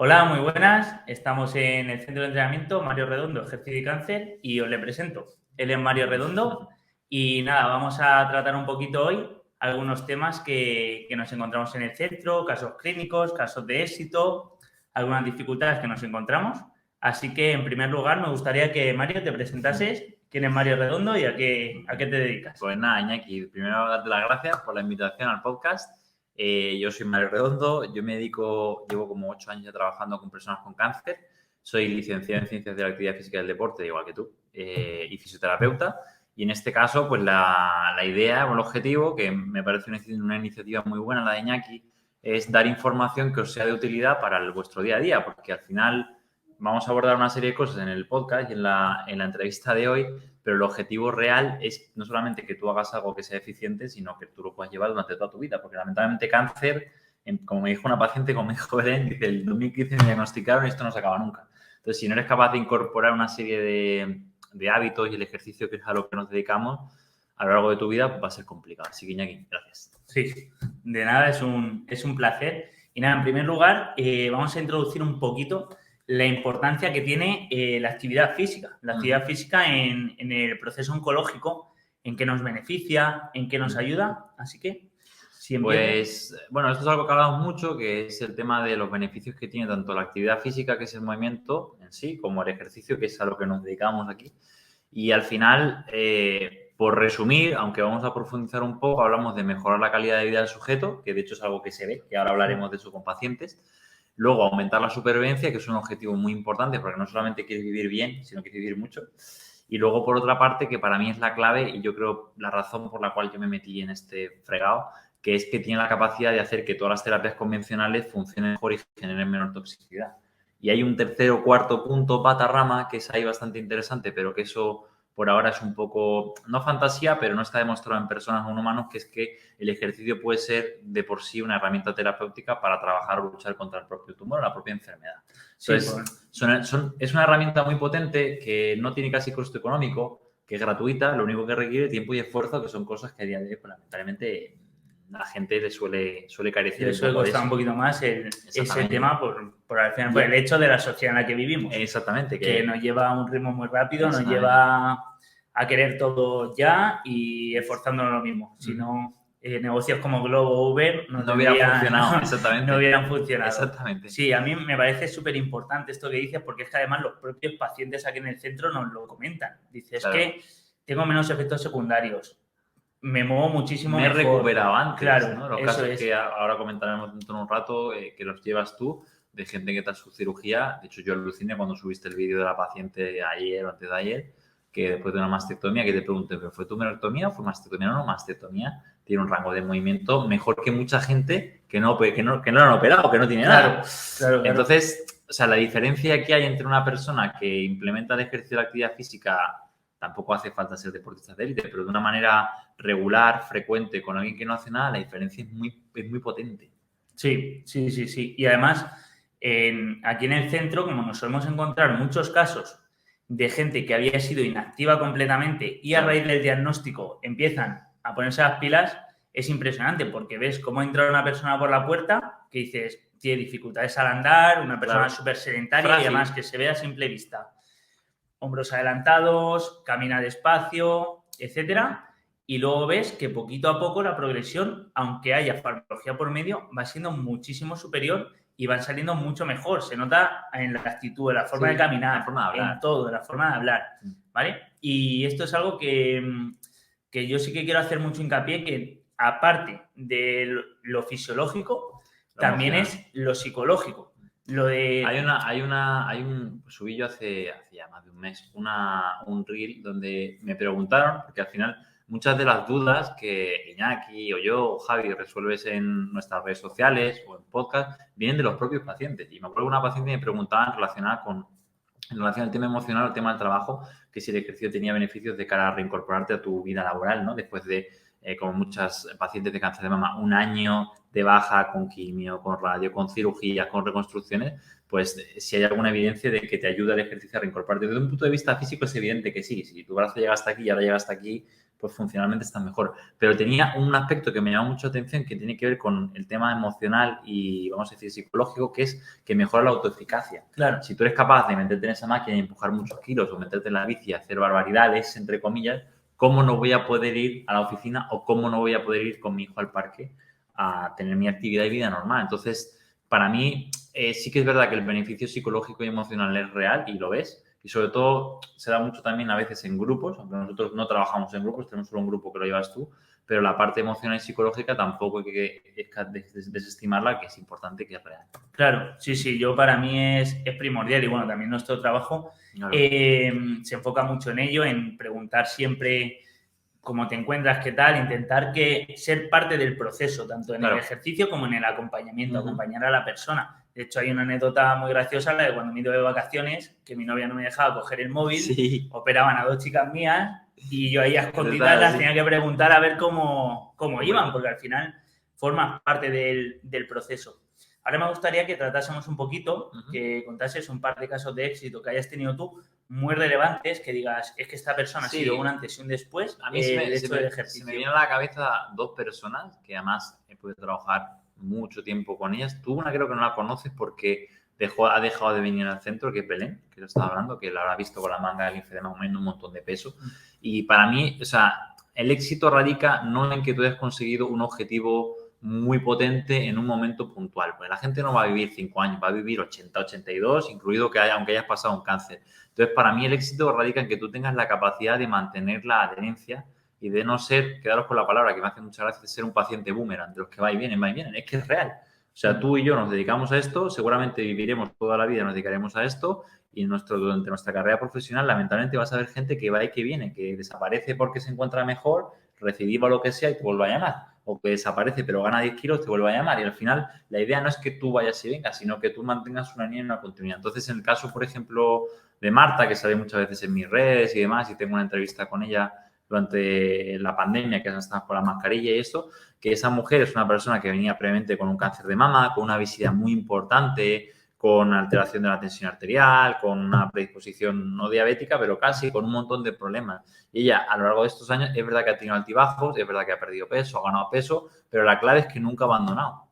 Hola, muy buenas. Estamos en el centro de entrenamiento Mario Redondo, Ejercicio y Cáncer, y os le presento. Él es Mario Redondo y nada, vamos a tratar un poquito hoy algunos temas que nos encontramos en el centro, casos clínicos, casos de éxito, algunas dificultades que nos encontramos. Así que, en primer lugar, me gustaría que, Mario, te presentases quién es Mario Redondo y a qué te dedicas. Pues nada, Iñaki, primero darte las gracias por la invitación al podcast. Yo soy Mario Redondo, llevo como 8 años ya trabajando con personas con cáncer, soy licenciado en Ciencias de la Actividad Física y del Deporte, igual que tú, y fisioterapeuta. Y en este caso, pues la idea o el objetivo, que me parece una iniciativa muy buena, la de Iñaki, es dar información que os sea de utilidad para vuestro día a día, porque al final vamos a abordar una serie de cosas en el podcast y en la entrevista de hoy, pero el objetivo real es no solamente que tú hagas algo que sea eficiente, sino que tú lo puedas llevar durante toda tu vida, porque lamentablemente cáncer, como me dijo una paciente, como me dijo Belén, dice, el 2015 me diagnosticaron y esto no se acaba nunca. Entonces, si no eres capaz de incorporar una serie de hábitos y el ejercicio, que es a lo que nos dedicamos, a lo largo de tu vida, pues va a ser complicado. Así que, Iñaki, gracias. Sí, de nada, es un placer. Y nada, en primer lugar, vamos a introducir un poquito la importancia que tiene la actividad física. La actividad física en el proceso oncológico, en qué nos beneficia, en qué nos ayuda. Así que, si empiezas... Pues, bueno, esto es algo que hablamos mucho, que es el tema de los beneficios que tiene tanto la actividad física, que es el movimiento en sí, como el ejercicio, que es a lo que nos dedicamos aquí. Y al final, por resumir, aunque vamos a profundizar un poco, hablamos de mejorar la calidad de vida del sujeto, que de hecho es algo que se ve, que ahora hablaremos de eso con pacientes. Luego, aumentar la supervivencia, que es un objetivo muy importante, porque no solamente quieres vivir bien, sino quieres vivir mucho. Y luego, por otra parte, que para mí es la clave y yo creo la razón por la cual yo me metí en este fregado, que es que tiene la capacidad de hacer que todas las terapias convencionales funcionen mejor y generen menor toxicidad. Y hay un tercer o cuarto punto, pata rama, que es ahí bastante interesante, pero que eso por ahora es un poco, no fantasía, pero no está demostrado en personas o en humanos, que es que el ejercicio puede ser de por sí una herramienta terapéutica para trabajar o luchar contra el propio tumor o la propia enfermedad. Entonces, es una herramienta muy potente que no tiene casi costo económico, que es gratuita, lo único que requiere tiempo y esfuerzo, que son cosas que a día de hoy, pues, lamentablemente, la gente le suele carecer Le suele costar un poquito más ese tema por el hecho de la sociedad en la que vivimos. Exactamente. Que nos lleva a un ritmo muy rápido, nos lleva a querer todo ya y esforzándonos lo mismo. Si no, negocios como Globo o Uber no hubieran funcionado. Exactamente. No hubieran funcionado. Exactamente. Sí, a mí me parece súper importante esto que dices, porque es que además los propios pacientes aquí en el centro nos lo comentan. Dices, claro, que tengo menos efectos secundarios, me muevo muchísimo mejor. Me he recuperado antes, claro, ¿no? Los casos que ahora comentaremos dentro de un rato, que los llevas tú, de gente que tras su cirugía, de hecho yo aluciné cuando subiste el vídeo de la paciente ayer o antes de ayer, que después de una mastectomía, que te pregunté, ¿pero fue tumerectomía o fue mastectomía? No, mastectomía tiene un rango de movimiento mejor que mucha gente que no lo han operado, que no tiene nada. Claro. Entonces, o sea, la diferencia que hay entre una persona que implementa el ejercicio de la actividad física, tampoco hace falta ser deportista de élite, pero de una manera regular, frecuente, con alguien que no hace nada, la diferencia es muy potente. Sí. Y además, aquí en el centro, como nos solemos encontrar muchos casos de gente que había sido inactiva completamente y a raíz del diagnóstico empiezan a ponerse las pilas, es impresionante porque ves cómo entra una persona por la puerta que dices, tiene dificultades al andar, una persona súper sedentaria y además que se ve a simple vista. Hombros adelantados, camina despacio, etcétera. Y luego ves que poquito a poco la progresión, aunque haya farmacología por medio, va siendo muchísimo superior y van saliendo mucho mejor. Se nota en la actitud, en la forma de caminar, en todo, en la forma de hablar, ¿vale? Y esto es algo que yo sí que quiero hacer mucho hincapié, que aparte de lo fisiológico, también es lo psicológico. Lo de... Subí yo hace ya más de un mes un reel donde me preguntaron, porque al final muchas de las dudas que Iñaki o yo o Javi resuelves en nuestras redes sociales o en podcast vienen de los propios pacientes. Y me acuerdo que una paciente me preguntaba en relación al tema emocional, al tema del trabajo, que si el ejercicio tenía beneficios de cara a reincorporarte a tu vida laboral, ¿no? Después de, como muchas pacientes de cáncer de mama, un año de baja con quimio, con radio, con cirugías, con reconstrucciones, pues si hay alguna evidencia de que te ayuda el ejercicio a reincorporarte. Desde un punto de vista físico es evidente que sí. Si tu brazo llega hasta aquí y ahora llega hasta aquí, pues funcionalmente estás mejor. Pero tenía un aspecto que me llamó mucho la atención que tiene que ver con el tema emocional y, vamos a decir, psicológico, que es que mejora la autoeficacia. Claro. Si tú eres capaz de meterte en esa máquina y empujar muchos kilos o meterte en la bici y hacer barbaridades, entre comillas, ¿cómo no voy a poder ir a la oficina o cómo no voy a poder ir con mi hijo al parque a tener mi actividad y vida normal? Entonces, para mí sí que es verdad que el beneficio psicológico y emocional es real y lo ves. Y sobre todo se da mucho también a veces en grupos, aunque nosotros no trabajamos en grupos, tenemos solo un grupo que lo llevas tú, pero la parte emocional y psicológica tampoco hay que desestimarla, que es importante, que es real. Claro, sí, yo para mí es primordial y bueno, también nuestro trabajo Claro. se enfoca mucho en ello, en preguntar siempre cómo te encuentras, qué tal, intentar ser parte del proceso, tanto en el ejercicio como en el acompañamiento, acompañar a la persona. De hecho, hay una anécdota muy graciosa, la de cuando me iba de vacaciones, que mi novia no me dejaba coger el móvil, operaban a 2 chicas mías y yo ahí a escondidas las tenía que preguntar a ver cómo iban, porque al final formas parte del proceso. Ahora me gustaría que tratásemos un poquito, que contases un par de casos de éxito que hayas tenido tú, muy relevantes, que digas, es que esta persona ha sido un antes y un después. A mí se me vienen a la cabeza 2 personas que además he podido trabajar mucho tiempo con ellas. Tú una creo que no la conoces porque ha dejado de venir al centro, que es Belén, que lo estaba hablando, que la habrá visto con la manga del linfedema aumentando un montón de peso. Y para mí, o sea, el éxito radica no en que tú hayas conseguido un objetivo muy potente en un momento puntual. Pues la gente no va a vivir 5 años, va a vivir 80, 82, incluido aunque hayas pasado un cáncer. Entonces, para mí el éxito radica en que tú tengas la capacidad de mantener la adherencia y de no ser, quedaros con la palabra que me hace mucha gracia, ser un paciente boomerang, de los que va y vienen. Es que es real. O sea, tú y yo nos dedicamos a esto, seguramente viviremos toda la vida, nos dedicaremos a esto y durante nuestra carrera profesional, lamentablemente, vas a ver gente que va y que viene, que desaparece porque se encuentra mejor, recidiva o lo que sea y te vuelve a llamar. O que desaparece pero gana 10 kilos, te vuelve a llamar. Y al final, la idea no es que tú vayas y vengas, sino que tú mantengas una línea y una continuidad. Entonces, en el caso, por ejemplo, de Marta, que sale muchas veces en mis redes y demás, y tengo una entrevista con ella durante la pandemia, que estaba con la mascarilla y esto, que esa mujer es una persona que venía previamente con un cáncer de mama, con una obesidad muy importante, con alteración de la tensión arterial, con una predisposición no diabética, pero casi, con un montón de problemas. Y ella, a lo largo de estos años, es verdad que ha tenido altibajos, es verdad que ha perdido peso, ha ganado peso, pero la clave es que nunca ha abandonado.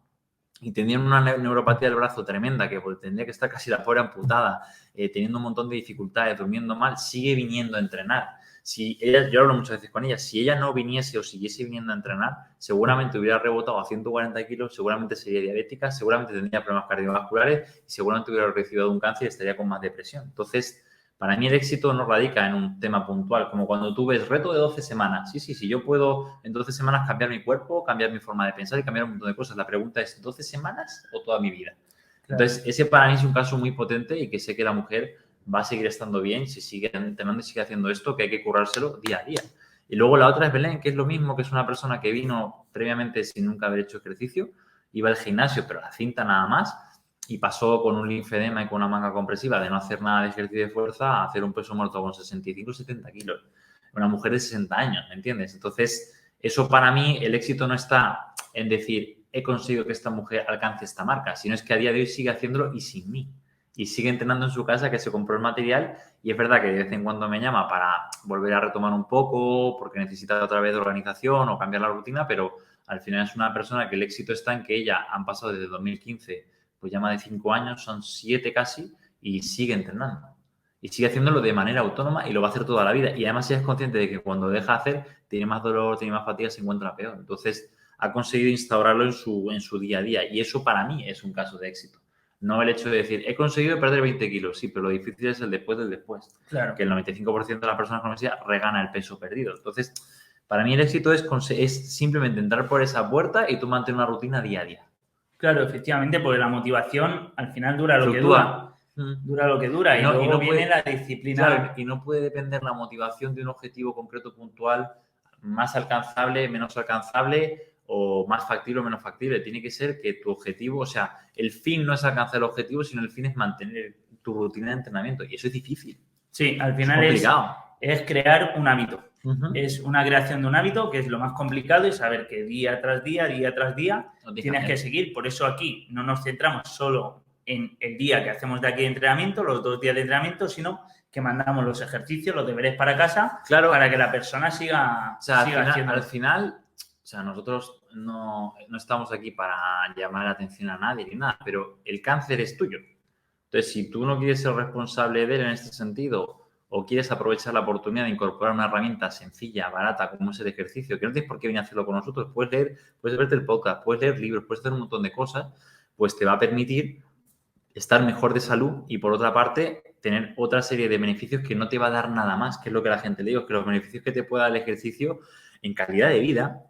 Y teniendo una neuropatía del brazo tremenda, que pues, tendría que estar casi la pobre amputada, teniendo un montón de dificultades, durmiendo mal, sigue viniendo a entrenar. Si ella, yo hablo muchas veces con ella, si ella no viniese o siguiese viniendo a entrenar, seguramente hubiera rebotado a 140 kilos, seguramente sería diabética, seguramente tendría problemas cardiovasculares y seguramente hubiera recibido un cáncer y estaría con más depresión. Entonces, para mí el éxito no radica en un tema puntual, como cuando tú ves reto de 12 semanas. Sí, yo puedo en 12 semanas cambiar mi cuerpo, cambiar mi forma de pensar y cambiar un montón de cosas. La pregunta es, ¿12 semanas o toda mi vida? Claro. Entonces, ese para mí es un caso muy potente y que sé que la mujer va a seguir estando bien si sigue entrenando y sigue haciendo esto, que hay que currárselo día a día. Y luego la otra es Belén, que es lo mismo, que es una persona que vino previamente sin nunca haber hecho ejercicio, iba al gimnasio, pero a la cinta nada más, y pasó con un linfedema y con una manga compresiva de no hacer nada de ejercicio de fuerza a hacer un peso muerto con 65 o 70 kilos. Una mujer de 60 años, ¿me entiendes? Entonces, eso para mí, el éxito no está en decir, he conseguido que esta mujer alcance esta marca, sino es que a día de hoy sigue haciéndolo y sin mí. Y sigue entrenando en su casa, que se compró el material y es verdad que de vez en cuando me llama para volver a retomar un poco porque necesita otra vez de organización o cambiar la rutina, pero al final es una persona que el éxito está en que ella han pasado desde 2015, pues ya más de 5 años, son 7 casi, y sigue entrenando. Y sigue haciéndolo de manera autónoma y lo va a hacer toda la vida. Y además ella es consciente de que cuando deja de hacer, tiene más dolor, tiene más fatiga, se encuentra peor. Entonces ha conseguido instaurarlo en su día a día y eso para mí es un caso de éxito. No el hecho de decir, he conseguido perder 20 kilos, sí, pero lo difícil es el después del después. Claro. Que el 95% de las personas con obesidad regana el peso perdido. Entonces, para mí el éxito es simplemente entrar por esa puerta y tú mantener una rutina día a día. Claro, efectivamente, porque la motivación al final dura lo que dura. Dura lo que dura y luego viene la disciplina. Claro, y no puede depender la motivación de un objetivo concreto puntual más alcanzable, menos alcanzable o más factible o menos factible. Tiene que ser que tu objetivo, o sea, el fin no es alcanzar el objetivo, sino el fin es mantener tu rutina de entrenamiento. Y eso es difícil. Sí, al final es crear un hábito. Es una creación de un hábito que es lo más complicado y saber que día tras día tienes que seguir. Por eso aquí no nos centramos solo en el día que hacemos de aquí de entrenamiento, los 2 días de entrenamiento, sino que mandamos los ejercicios, los deberes para casa, Claro, para que la persona siga, o sea, siga haciendo. al final, o sea, nosotros no estamos aquí para llamar la atención a nadie ni nada, pero el cáncer es tuyo. Entonces, si tú no quieres ser responsable de él en este sentido o quieres aprovechar la oportunidad de incorporar una herramienta sencilla, barata, como es el ejercicio, que no tienes por qué venir a hacerlo con nosotros, puedes leer, puedes verte el podcast, puedes leer libros, puedes hacer un montón de cosas, pues te va a permitir estar mejor de salud y, por otra parte, tener otra serie de beneficios que no te va a dar nada más, que es lo que la gente le digo, que los beneficios que te pueda dar el ejercicio en calidad de vida,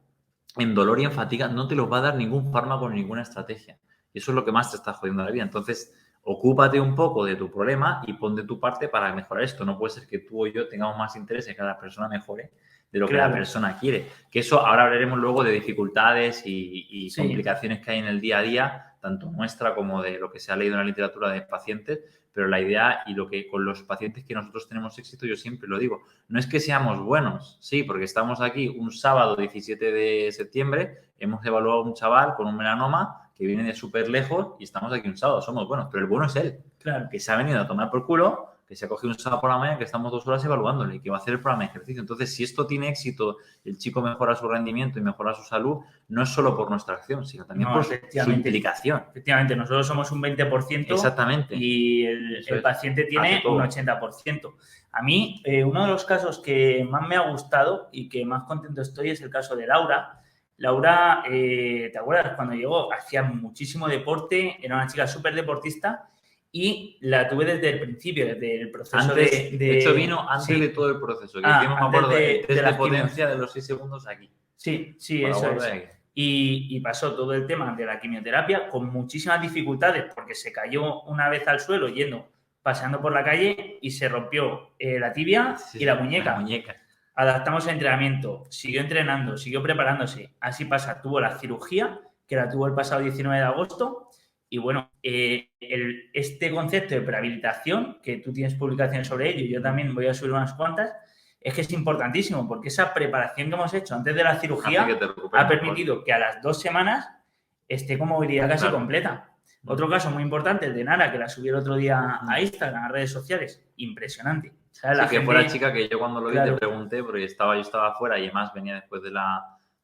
en dolor y en fatiga, no te los va a dar ningún fármaco ni ninguna estrategia. Y eso es lo que más te está jodiendo la vida. Entonces, ocúpate un poco de tu problema y pon de tu parte para mejorar esto. No puede ser que tú o yo tengamos más interés en que la persona mejore de lo que la persona quiere. Que eso, ahora hablaremos luego de dificultades y complicaciones que hay en el día a día, tanto nuestra como de lo que se ha leído en la literatura de pacientes, pero la idea y lo que con los pacientes que nosotros tenemos éxito, yo siempre lo digo, no es que seamos buenos, sí, porque estamos aquí un sábado 17 de septiembre, hemos evaluado a un chaval con un melanoma que viene de súper lejos y estamos aquí un sábado, somos buenos, pero el bueno es él, que se ha venido a tomar por culo, que se ha cogido un sábado por la mañana, que estamos 2 horas evaluándole y que va a hacer el programa de ejercicio. Entonces, si esto tiene éxito, el chico mejora su rendimiento y mejora su salud, no es solo por nuestra acción, sino también por su implicación. Efectivamente, nosotros somos un 20%. Exactamente. Y el paciente tiene un 80%. A mí, uno de los casos que más me ha gustado y que más contento estoy es el caso de Laura. Laura, ¿te acuerdas? Cuando llegó, hacía muchísimo deporte, era una chica súper deportista y la tuve desde el principio, desde el proceso de hecho, vino antes de todo el proceso. Que hicimos, me acuerdo, el test de potencia de los 6 segundos aquí. Sí, eso es. Y pasó todo el tema de la quimioterapia con muchísimas dificultades porque se cayó una vez al suelo paseando por la calle y se rompió la tibia y la muñeca. Adaptamos el entrenamiento, siguió entrenando, siguió preparándose. Así pasa, tuvo la cirugía, que la tuvo el pasado 19 de agosto. Y bueno, este concepto de prehabilitación, que tú tienes publicaciones sobre ello, yo también voy a subir unas cuantas, es que es importantísimo porque esa preparación que hemos hecho antes de la cirugía ha permitido que a las 2 semanas esté con movilidad casi completa. Otro caso muy importante, el de Nara, que la subí el otro día a Instagram, a redes sociales. Impresionante. ¿Sabes? Que fue la chica que yo cuando lo vi te pregunté, porque yo estaba afuera y además venía después de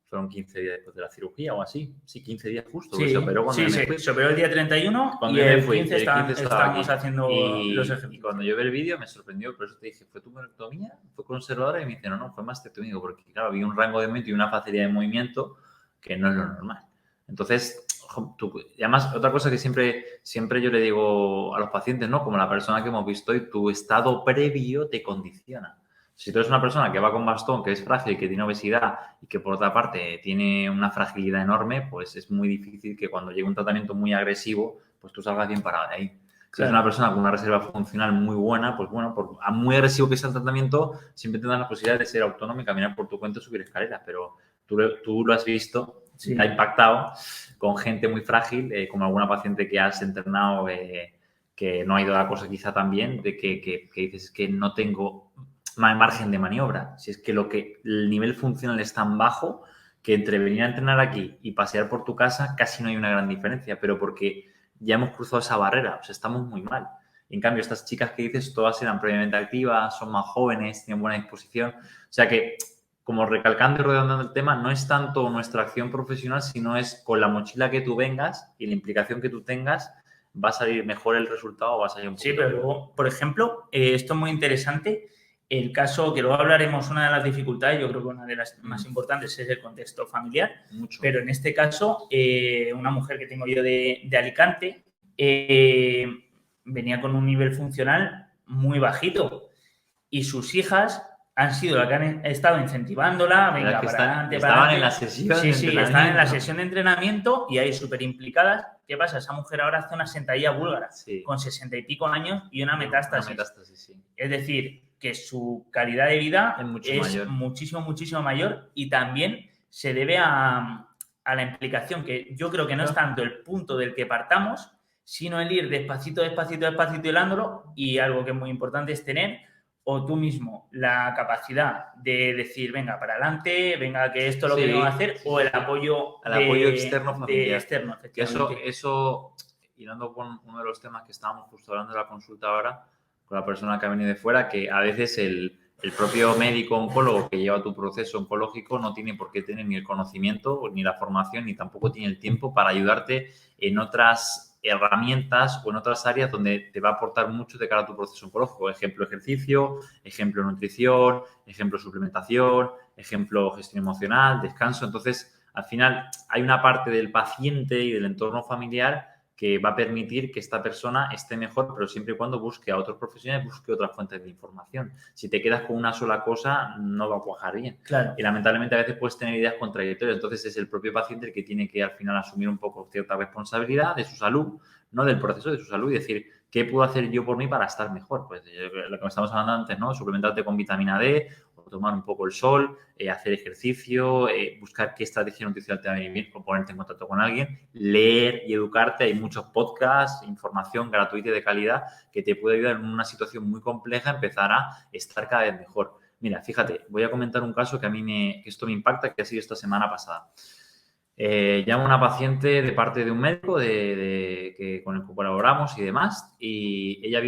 fueron 15 días después de la cirugía o así. Sí, 15 días justo. Sí, se operó cuando me fui. Se operó el día 31 cuando y el 15 estábamos haciendo los ejercicios. Y cuando yo vi el vídeo me sorprendió, por eso te dije, ¿fue tumorectomía? ¿Fue conservadora? Y me dice, no, fue mastectomía, porque claro, había un rango de movimiento y una facilidad de movimiento que no es lo normal. Entonces, y además, otra cosa que siempre yo le digo a los pacientes, ¿no? Como la persona que hemos visto hoy, tu estado previo te condiciona. Si tú eres una persona que va con bastón, que es frágil, que tiene obesidad y que por otra parte tiene una fragilidad enorme, pues es muy difícil que cuando llegue un tratamiento muy agresivo, pues tú salgas bien parado de ahí. Si eres una persona con una reserva funcional muy buena, pues bueno, por muy agresivo que sea el tratamiento, siempre tendrás la posibilidad de ser autónomo y caminar por tu cuenta y subir escaleras, pero tú lo has visto, te ha impactado con gente muy frágil, como alguna paciente que has internado que no ha ido la cosa quizá tan bien, de que dices que no tengo margen de maniobra. Si es que el nivel funcional es tan bajo que entre venir a entrenar aquí y pasear por tu casa casi no hay una gran diferencia, pero porque ya hemos cruzado esa barrera, o sea, estamos muy mal. En cambio, estas chicas que dices, todas eran previamente activas, son más jóvenes, tienen buena disposición. O sea que, como recalcando y redondeando el tema, no es tanto nuestra acción profesional, sino es con la mochila que tú vengas y la implicación que tú tengas, va a salir mejor el resultado o va a salir un poco. Sí, pero luego, por ejemplo, esto es muy interesante. El caso, que luego hablaremos, una de las dificultades, yo creo que una de las más importantes es el contexto familiar. Mucho. Pero en este caso, una mujer que tengo yo de Alicante venía con un nivel funcional muy bajito y sus hijas han sido las que han estado incentivándola, venga, para adelante, para adelante. En la sesión sí, están en la sesión de entrenamiento y ahí súper implicadas. ¿Qué pasa? Esa mujer ahora hace una sentadilla búlgara con 60 y pico años y una metástasis. Es decir, que su calidad de vida es muchísimo mayor y también se debe a la implicación, que yo creo que no es tanto el punto del que partamos, sino el ir despacito hilándolo, y algo que es muy importante es tener o tú mismo la capacidad de decir, venga, para adelante, venga, que esto es lo que tengo que hacer, o el apoyo externo familiar. Externo, efectivamente. Eso, hilando con uno de los temas que estábamos justo hablando de la consulta ahora, con la persona que ha venido de fuera, que a veces el propio médico oncólogo que lleva tu proceso oncológico no tiene por qué tener ni el conocimiento, ni la formación, ni tampoco tiene el tiempo para ayudarte en otras herramientas o en otras áreas donde te va a aportar mucho de cara a tu proceso oncológico. Ejemplo, ejercicio, ejemplo, nutrición, ejemplo, suplementación, ejemplo, gestión emocional, descanso. Entonces, al final, hay una parte del paciente y del entorno familiar que va a permitir que esta persona esté mejor, pero siempre y cuando busque a otros profesionales, busque otras fuentes de información. Si te quedas con una sola cosa, no va a cuajar bien. Claro. Y lamentablemente a veces puedes tener ideas contradictorias. Entonces es el propio paciente el que tiene que al final asumir un poco cierta responsabilidad de su salud, no del proceso de su salud, y decir, ¿qué puedo hacer yo por mí para estar mejor? Pues lo que estamos hablando antes, ¿no? Suplementarte con vitamina D, o tomar un poco el sol, hacer ejercicio, buscar qué estrategia nutricional te va a venir bien, o ponerte en contacto con alguien, leer y educarte. Hay muchos podcasts, información gratuita y de calidad que te puede ayudar en una situación muy compleja a empezar a estar cada vez mejor. Mira, fíjate, voy a comentar un caso que que esto me impacta, que ha sido esta semana pasada. Llamo a una paciente de parte de un médico con el que colaboramos y demás, y ella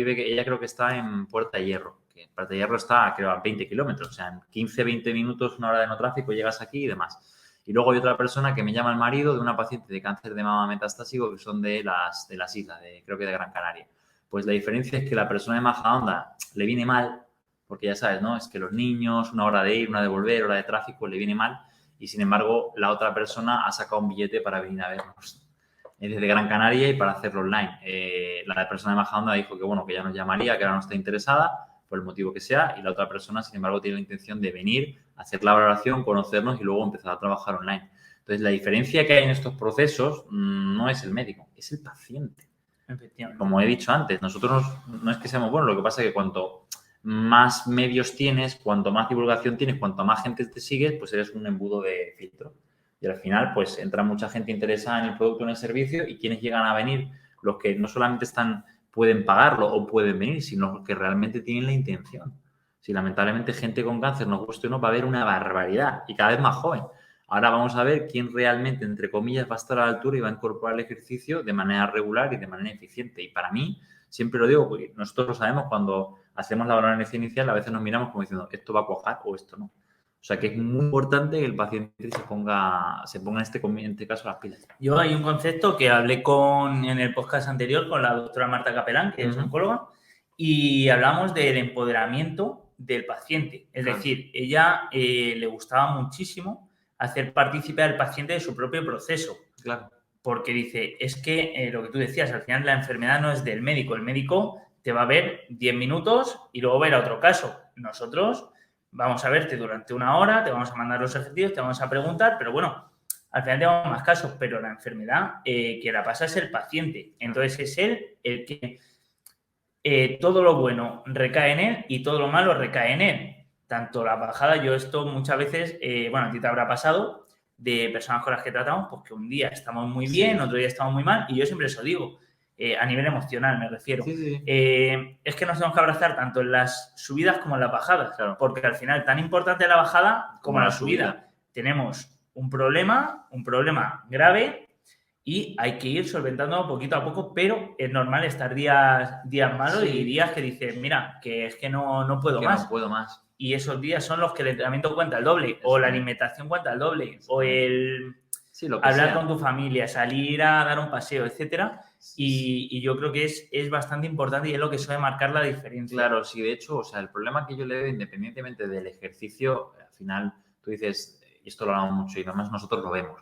creo que está en Puerta de Hierro, que Puerta de Hierro está, creo, a 20 kilómetros, o sea, en 15, 20 minutos, una hora de no tráfico, llegas aquí y demás. Y luego hay otra persona que me llama el marido de una paciente de cáncer de mama metastásico que son de las islas, creo que de Gran Canaria. Pues la diferencia es que la persona de Majadahonda le viene mal, porque ya sabes, ¿no? Es que los niños, una hora de ir, una de volver, hora de tráfico, le viene mal. Y sin embargo, la otra persona ha sacado un billete para venir a vernos desde Gran Canaria y para hacerlo online. La persona de Majadahonda dijo que, bueno, que ya nos llamaría, que ahora no está interesada, por el motivo que sea, y la otra persona, sin embargo, tiene la intención de venir, hacer la valoración, conocernos y luego empezar a trabajar online. Entonces, la diferencia que hay en estos procesos no es el médico, es el paciente. Como he dicho antes, nosotros no es que seamos buenos, lo que pasa es que cuanto más medios tienes, cuanto más divulgación tienes, cuanto más gente te sigues, pues eres un embudo de filtro. Y al final, pues entra mucha gente interesada en el producto o en el servicio, y quienes llegan a venir, los que no solamente pueden pagarlo o pueden venir, sino los que realmente tienen la intención. Si lamentablemente gente con cáncer, nos guste o no, va a haber una barbaridad y cada vez más joven. Ahora vamos a ver quién realmente, entre comillas, va a estar a la altura y va a incorporar el ejercicio de manera regular y de manera eficiente. Y para mí, siempre lo digo, porque nosotros lo sabemos, cuando hacemos la valoración inicial, a veces nos miramos como diciendo, esto va a cuajar o esto no. O sea que es muy importante que el paciente se ponga en este caso las pilas. Yo hay un concepto que hablé en el podcast anterior con la doctora Marta Capelán, que es oncóloga, y hablamos del empoderamiento del paciente. Es decir, ella le gustaba muchísimo hacer partícipe al paciente de su propio proceso. Claro. Porque dice, es que lo que tú decías, al final la enfermedad no es del médico. El médico te va a ver 10 minutos y luego ver a otro caso. Nosotros vamos a verte durante una hora, te vamos a mandar los ejercicios, te vamos a preguntar, pero bueno, al final tenemos más casos, pero la enfermedad que la pasa es el paciente. Entonces es él el que todo lo bueno recae en él y todo lo malo recae en él. Tanto la bajada, yo esto muchas veces, bueno, a ti te habrá pasado, de personas con las que tratamos, pues que un día estamos muy bien, otro día estamos muy mal, y yo siempre eso digo, a nivel emocional me refiero. Sí. Es que nos tenemos que abrazar tanto en las subidas como en las bajadas, claro. Porque al final tan importante la bajada como la subida. Tenemos un problema grave y hay que ir solventándolo poquito a poco, pero es normal estar días malos y días que dices, mira, que es que no puedo más. No puedo más. Y esos días son los que el entrenamiento cuenta el doble, o la alimentación cuenta el doble, o el hablar con tu familia, salir a dar un paseo, etcétera. Y yo creo que es bastante importante y es lo que suele marcar la diferencia. Claro, sí, de hecho, o sea, el problema que yo le veo, independientemente del ejercicio, al final tú dices, y esto lo hablamos mucho y además nosotros lo vemos.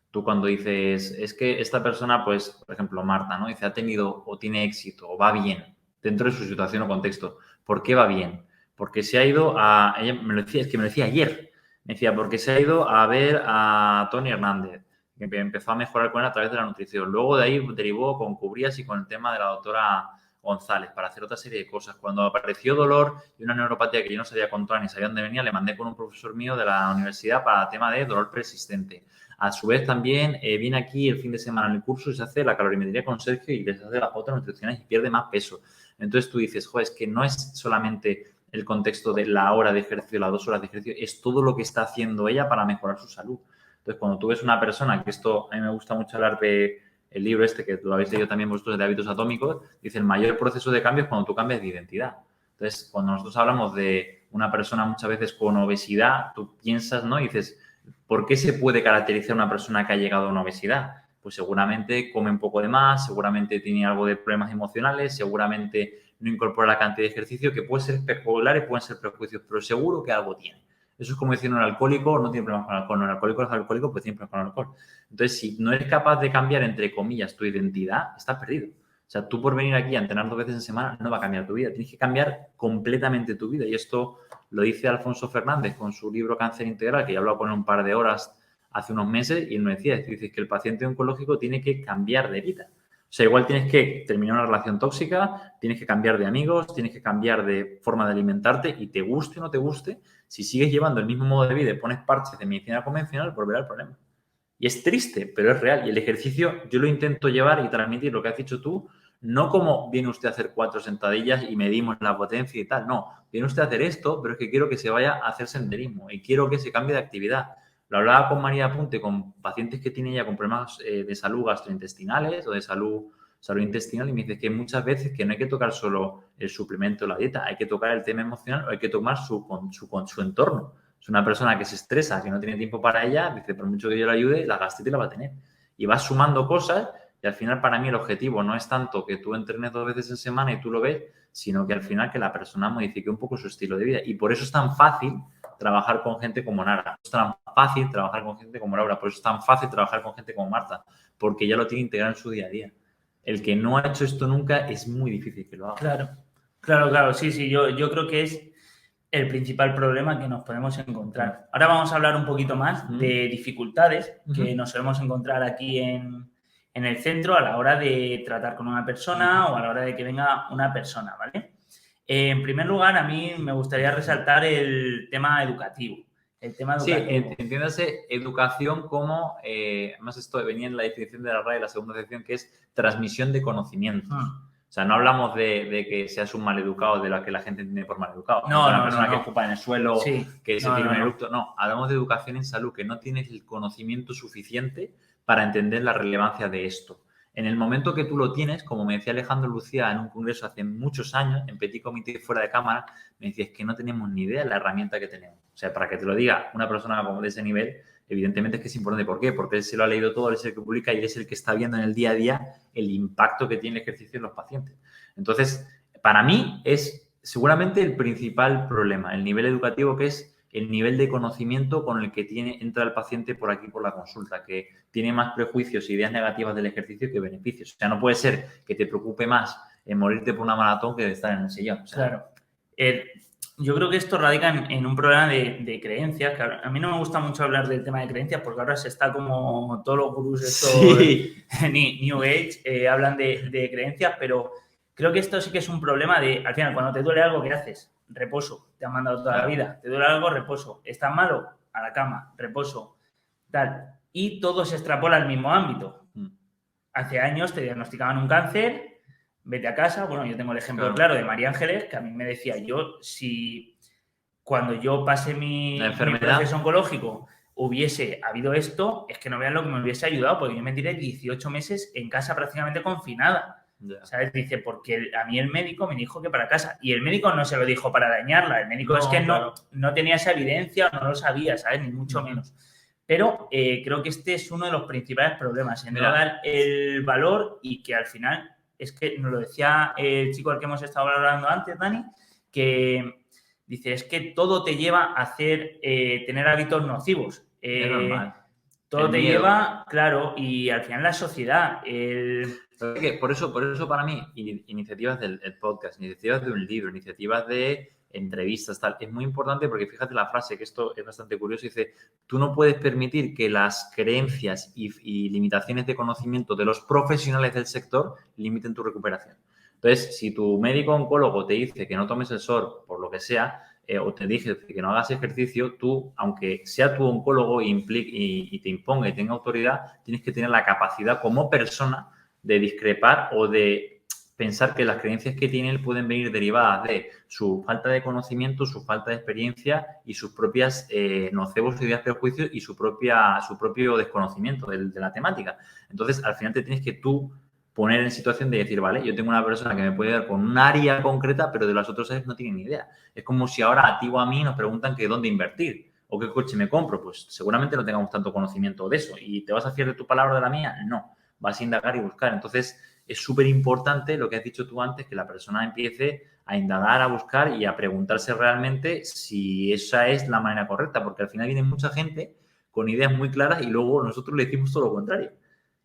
Tú cuando dices, es que esta persona, pues, por ejemplo, Marta, ¿no? Dice, ha tenido o tiene éxito o va bien dentro de su situación o contexto. ¿Por qué va bien? Porque se ha ido ella me lo decía ayer. Me decía, porque se ha ido a ver a Tony Hernández, que empezó a mejorar con él a través de la nutrición. Luego de ahí derivó con Cubrías y con el tema de la doctora González para hacer otra serie de cosas. Cuando apareció dolor y una neuropatía que yo no sabía controlar ni sabía dónde venía, le mandé con un profesor mío de la universidad para el tema de dolor persistente. A su vez también viene aquí el fin de semana en el curso y se hace la calorimetría con Sergio y les hace las pautas nutricionales y pierde más peso. Entonces tú dices, joder, es que no es solamente el contexto de la hora de ejercicio, las 2 horas de ejercicio, es todo lo que está haciendo ella para mejorar su salud. Entonces, cuando tú ves una persona, que esto a mí me gusta mucho hablar de el libro este que lo habéis leído también vosotros de Hábitos Atómicos, dice el mayor proceso de cambio es cuando tú cambias de identidad. Entonces, cuando nosotros hablamos de una persona muchas veces con obesidad, tú piensas, ¿no? Y dices, ¿por qué se puede caracterizar una persona que ha llegado a una obesidad? Pues seguramente come un poco de más, seguramente tiene algo de problemas emocionales, seguramente no incorpora la cantidad de ejercicio, que puede ser espectaculares, pueden ser prejuicios, pero seguro que algo tiene. Eso es como decir un alcohólico no tiene problemas con el alcohol, no, el alcohólico es alcohólico, pues tiene problemas con el alcohol. Entonces, si no eres capaz de cambiar, entre comillas, tu identidad, estás perdido. O sea, tú por venir aquí a entrenar 2 veces en semana no va a cambiar tu vida. Tienes que cambiar completamente tu vida. Y esto lo dice Alfonso Fernández con su libro Cáncer Integral, que ya he hablado con él un par de horas hace unos meses, y él me decía, dices que el paciente oncológico tiene que cambiar de vida. O sea, igual tienes que terminar una relación tóxica, tienes que cambiar de amigos, tienes que cambiar de forma de alimentarte y te guste o no te guste, si sigues llevando el mismo modo de vida y pones parches de medicina convencional, volverá el problema. Y es triste, pero es real. Y el ejercicio yo lo intento llevar y transmitir lo que has dicho tú, no como viene usted a hacer 4 sentadillas y medimos la potencia y tal. No, viene usted a hacer esto, pero es que quiero que se vaya a hacer senderismo y quiero que se cambie de actividad. Lo hablaba con María Apunte, con pacientes que tienen ya con problemas de salud gastrointestinales o de salud intestinal, y me dice que muchas veces que no hay que tocar solo el suplemento o la dieta, hay que tocar el tema emocional o hay que tomar su entorno. Es una persona que se estresa, que no tiene tiempo para ella, dice, por mucho que yo la ayude, la gastritis la va a tener. Y vas sumando cosas y al final para mí el objetivo no es tanto que tú entrenes 2 veces en semana y tú lo ves, sino que al final que la persona modifique un poco su estilo de vida. Y por eso es tan fácil trabajar con gente como Nara. Es tan fácil trabajar con gente como Laura. Por eso es tan fácil trabajar con gente como Marta, porque ya lo tiene integrado en su día a día. El que no ha hecho esto nunca es muy difícil que lo haga. Claro. Sí. Yo creo que es el principal problema que nos podemos encontrar. Ahora vamos a hablar un poquito más de dificultades que nos solemos encontrar aquí en el centro a la hora de tratar con una persona o a la hora de que venga una persona, ¿vale? En primer lugar, a mí me gustaría resaltar el tema educativo. Sí, entiéndase educación como, además esto venía en la definición de la RAE, la segunda sección, que es transmisión de conocimientos. O sea, no hablamos de que seas un maleducado, de la que la gente entiende por maleducado. Una persona que ocupa en el suelo, que se tira un eructo. No, hablamos de educación en salud, que no tienes el conocimiento suficiente para entender la relevancia de esto. En el momento que tú lo tienes, como me decía Alejandro Lucía en un congreso hace muchos años, en Petit Comité fuera de cámara, me decía, es que no tenemos ni idea de la herramienta que tenemos. O sea, para que te lo diga una persona como de ese nivel, evidentemente es que es importante. ¿Por qué? Porque él se lo ha leído todo, él es el que publica y él es el que está viendo en el día a día el impacto que tiene el ejercicio en los pacientes. Entonces, para mí es seguramente el principal problema, el nivel educativo, que es el nivel de conocimiento con el que entra el paciente por aquí por la consulta, que tiene más prejuicios e ideas negativas del ejercicio que beneficios. O sea, no puede ser que te preocupe más en morirte por una maratón que de estar en el sillón. O sea, claro. Yo creo que esto radica en un problema de creencias, que a mí no me gusta mucho hablar del tema de creencias porque ahora se está como todos los gurús estos New Age hablan de creencias, pero creo que esto sí que es un problema de, al final, cuando te duele algo, ¿qué haces? Reposo, te han mandado toda la vida. Te duele algo, reposo. ¿Estás malo? A la cama, reposo, tal. Y todo se extrapola al mismo ámbito. Hace años te diagnosticaban un cáncer, vete a casa. Bueno, yo tengo el ejemplo claro de María Ángeles, que a mí me decía, si cuando yo pasé mi proceso oncológico hubiese habido esto, es que no vean lo que me hubiese ayudado, porque yo me tiré 18 meses en casa prácticamente confinada. ¿Sabes? Dice, porque a mí el médico me dijo que para casa. Y el médico no se lo dijo para dañarla. El médico es que no tenía esa evidencia, no lo sabía, ¿sabes? Ni mucho menos. Pero creo que este es uno de los principales problemas, en no dar el valor y que al final, es que nos lo decía el chico al que hemos estado hablando antes, Dani, que dice, es que todo te lleva a tener hábitos nocivos. Es normal. Todo te lleva, claro, y al final la sociedad... Por eso para mí, iniciativas del podcast, iniciativas de un libro, iniciativas de entrevistas, tal, es muy importante porque fíjate la frase, que esto es bastante curioso, dice, tú no puedes permitir que las creencias y limitaciones de conocimiento de los profesionales del sector limiten tu recuperación. Entonces, si tu médico oncólogo te dice que no tomes el SOR por lo que sea, o te dice que no hagas ejercicio, tú, aunque sea tu oncólogo y te imponga y tenga autoridad, tienes que tener la capacidad como persona de discrepar o de pensar que las creencias que tiene él pueden venir derivadas de su falta de conocimiento, su falta de experiencia y sus propias nocebos ideas, prejuicios y su propio desconocimiento de la temática. Entonces, al final te tienes que tú poner en situación de decir, vale, yo tengo una persona que me puede dar con un área concreta, pero de las otras áreas no tiene ni idea. Es como si ahora a ti o a mí nos preguntan que dónde invertir o qué coche me compro. Pues seguramente no tengamos tanto conocimiento de eso. ¿Y te vas a fiar de tu palabra o de la mía? No. Vas a indagar y buscar. Entonces, es súper importante lo que has dicho tú antes, que la persona empiece a indagar, a buscar y a preguntarse realmente si esa es la manera correcta, porque al final viene mucha gente con ideas muy claras y luego nosotros le decimos todo lo contrario.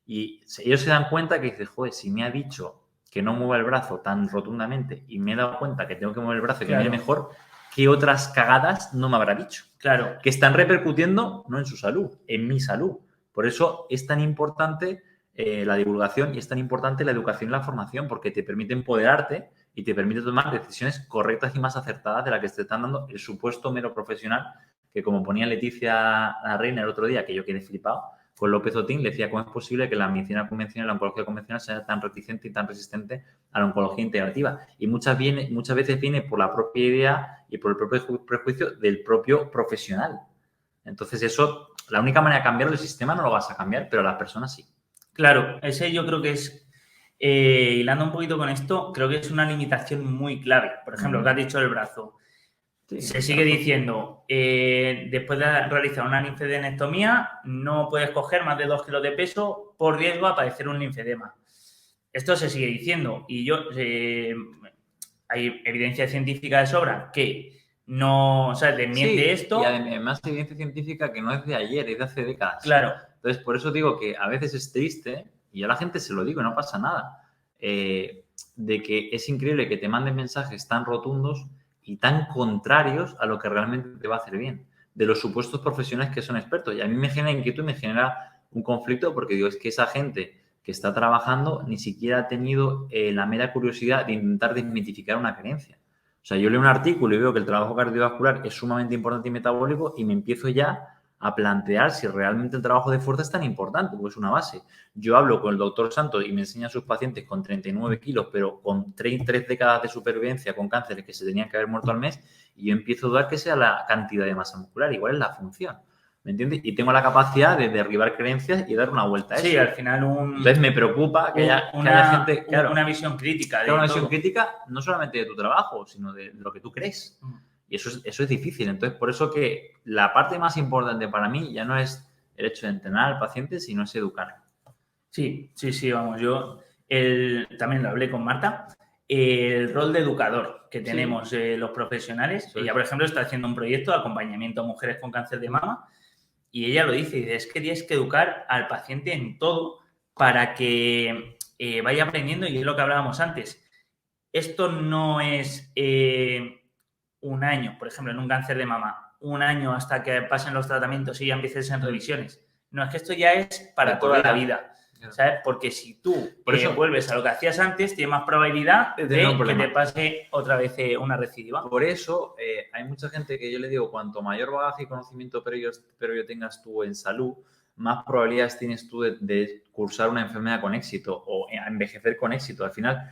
Y ellos se dan cuenta que dicen, joder, si me ha dicho que no mueva el brazo tan rotundamente y me he dado cuenta que tengo que mover el brazo y que me viene mejor, ¿qué otras cagadas no me habrá dicho? Claro. Que están repercutiendo no en su salud, en mi salud. Por eso es tan importante la divulgación y es tan importante la educación y la formación, porque te permite empoderarte y te permite tomar decisiones correctas y más acertadas de las que te están dando el supuesto mero profesional, que como ponía Leticia Reina el otro día, que yo quedé flipado, con López Otín, le decía cómo es posible que la medicina convencional, la oncología convencional sea tan reticente y tan resistente a la oncología integrativa. Y muchas veces viene por la propia idea y por el propio prejuicio del propio profesional. Entonces eso, la única manera de cambiarlo, el sistema no lo vas a cambiar, pero las personas sí. Claro, ese yo creo que es, hilando un poquito con esto, creo que es una limitación muy clave. Por ejemplo, lo que has dicho del brazo. Sí, se sigue diciendo, después de realizar una linfadenectomía, no puedes coger más de 2 kilos de peso por riesgo a padecer un linfedema. Esto se sigue diciendo y hay evidencia científica de sobra que no, o sea, desmiente esto. Y además evidencia científica que no es de ayer, es de hace décadas. Claro. Entonces, por eso digo que a veces es triste, y a la gente se lo digo, no pasa nada, de que es increíble que te manden mensajes tan rotundos y tan contrarios a lo que realmente te va a hacer bien, de los supuestos profesionales que son expertos. Y a mí me genera inquietud, me genera un conflicto, porque digo, es que esa gente que está trabajando ni siquiera ha tenido la mera curiosidad de intentar desmitificar una creencia. O sea, yo leo un artículo y veo que el trabajo cardiovascular es sumamente importante y metabólico y me empiezo ya a plantear si realmente el trabajo de fuerza es tan importante, porque es una base. Yo hablo con el doctor Santos y me enseña a sus pacientes con 39 kilos, pero con 3 décadas de supervivencia con cánceres que se tenían que haber muerto al mes, y yo empiezo a dudar que sea la cantidad de masa muscular, igual es la función. ¿Me entiendes? Y tengo la capacidad de derribar creencias y dar una vuelta a eso. Sí, al final Entonces me preocupa que haya gente... Claro, una visión crítica. Una visión crítica no solamente de tu trabajo, sino de lo que tú crees. Y eso es difícil. Entonces, por eso que la parte más importante para mí ya no es el hecho de entrenar al paciente, sino es educar. Sí, vamos, yo también lo hablé con Marta, el rol de educador que tenemos los profesionales. Ella, por ejemplo, está haciendo un proyecto de acompañamiento a mujeres con cáncer de mama y ella lo dice, es que tienes que educar al paciente en todo para que vaya aprendiendo, y es lo que hablábamos antes. Esto no es un año, por ejemplo, en un cáncer de mama, un año hasta que pasen los tratamientos y ya empieces en revisiones. No, es que esto ya es para toda la vida. ¿Sabes? Porque si tú vuelves a lo que hacías antes, tienes más probabilidad de que te pase otra vez una recidiva. Por eso hay mucha gente que yo le digo, cuanto mayor bagaje y conocimiento previo tengas tú en salud, más probabilidades tienes tú de cursar una enfermedad con éxito o envejecer con éxito. Al final,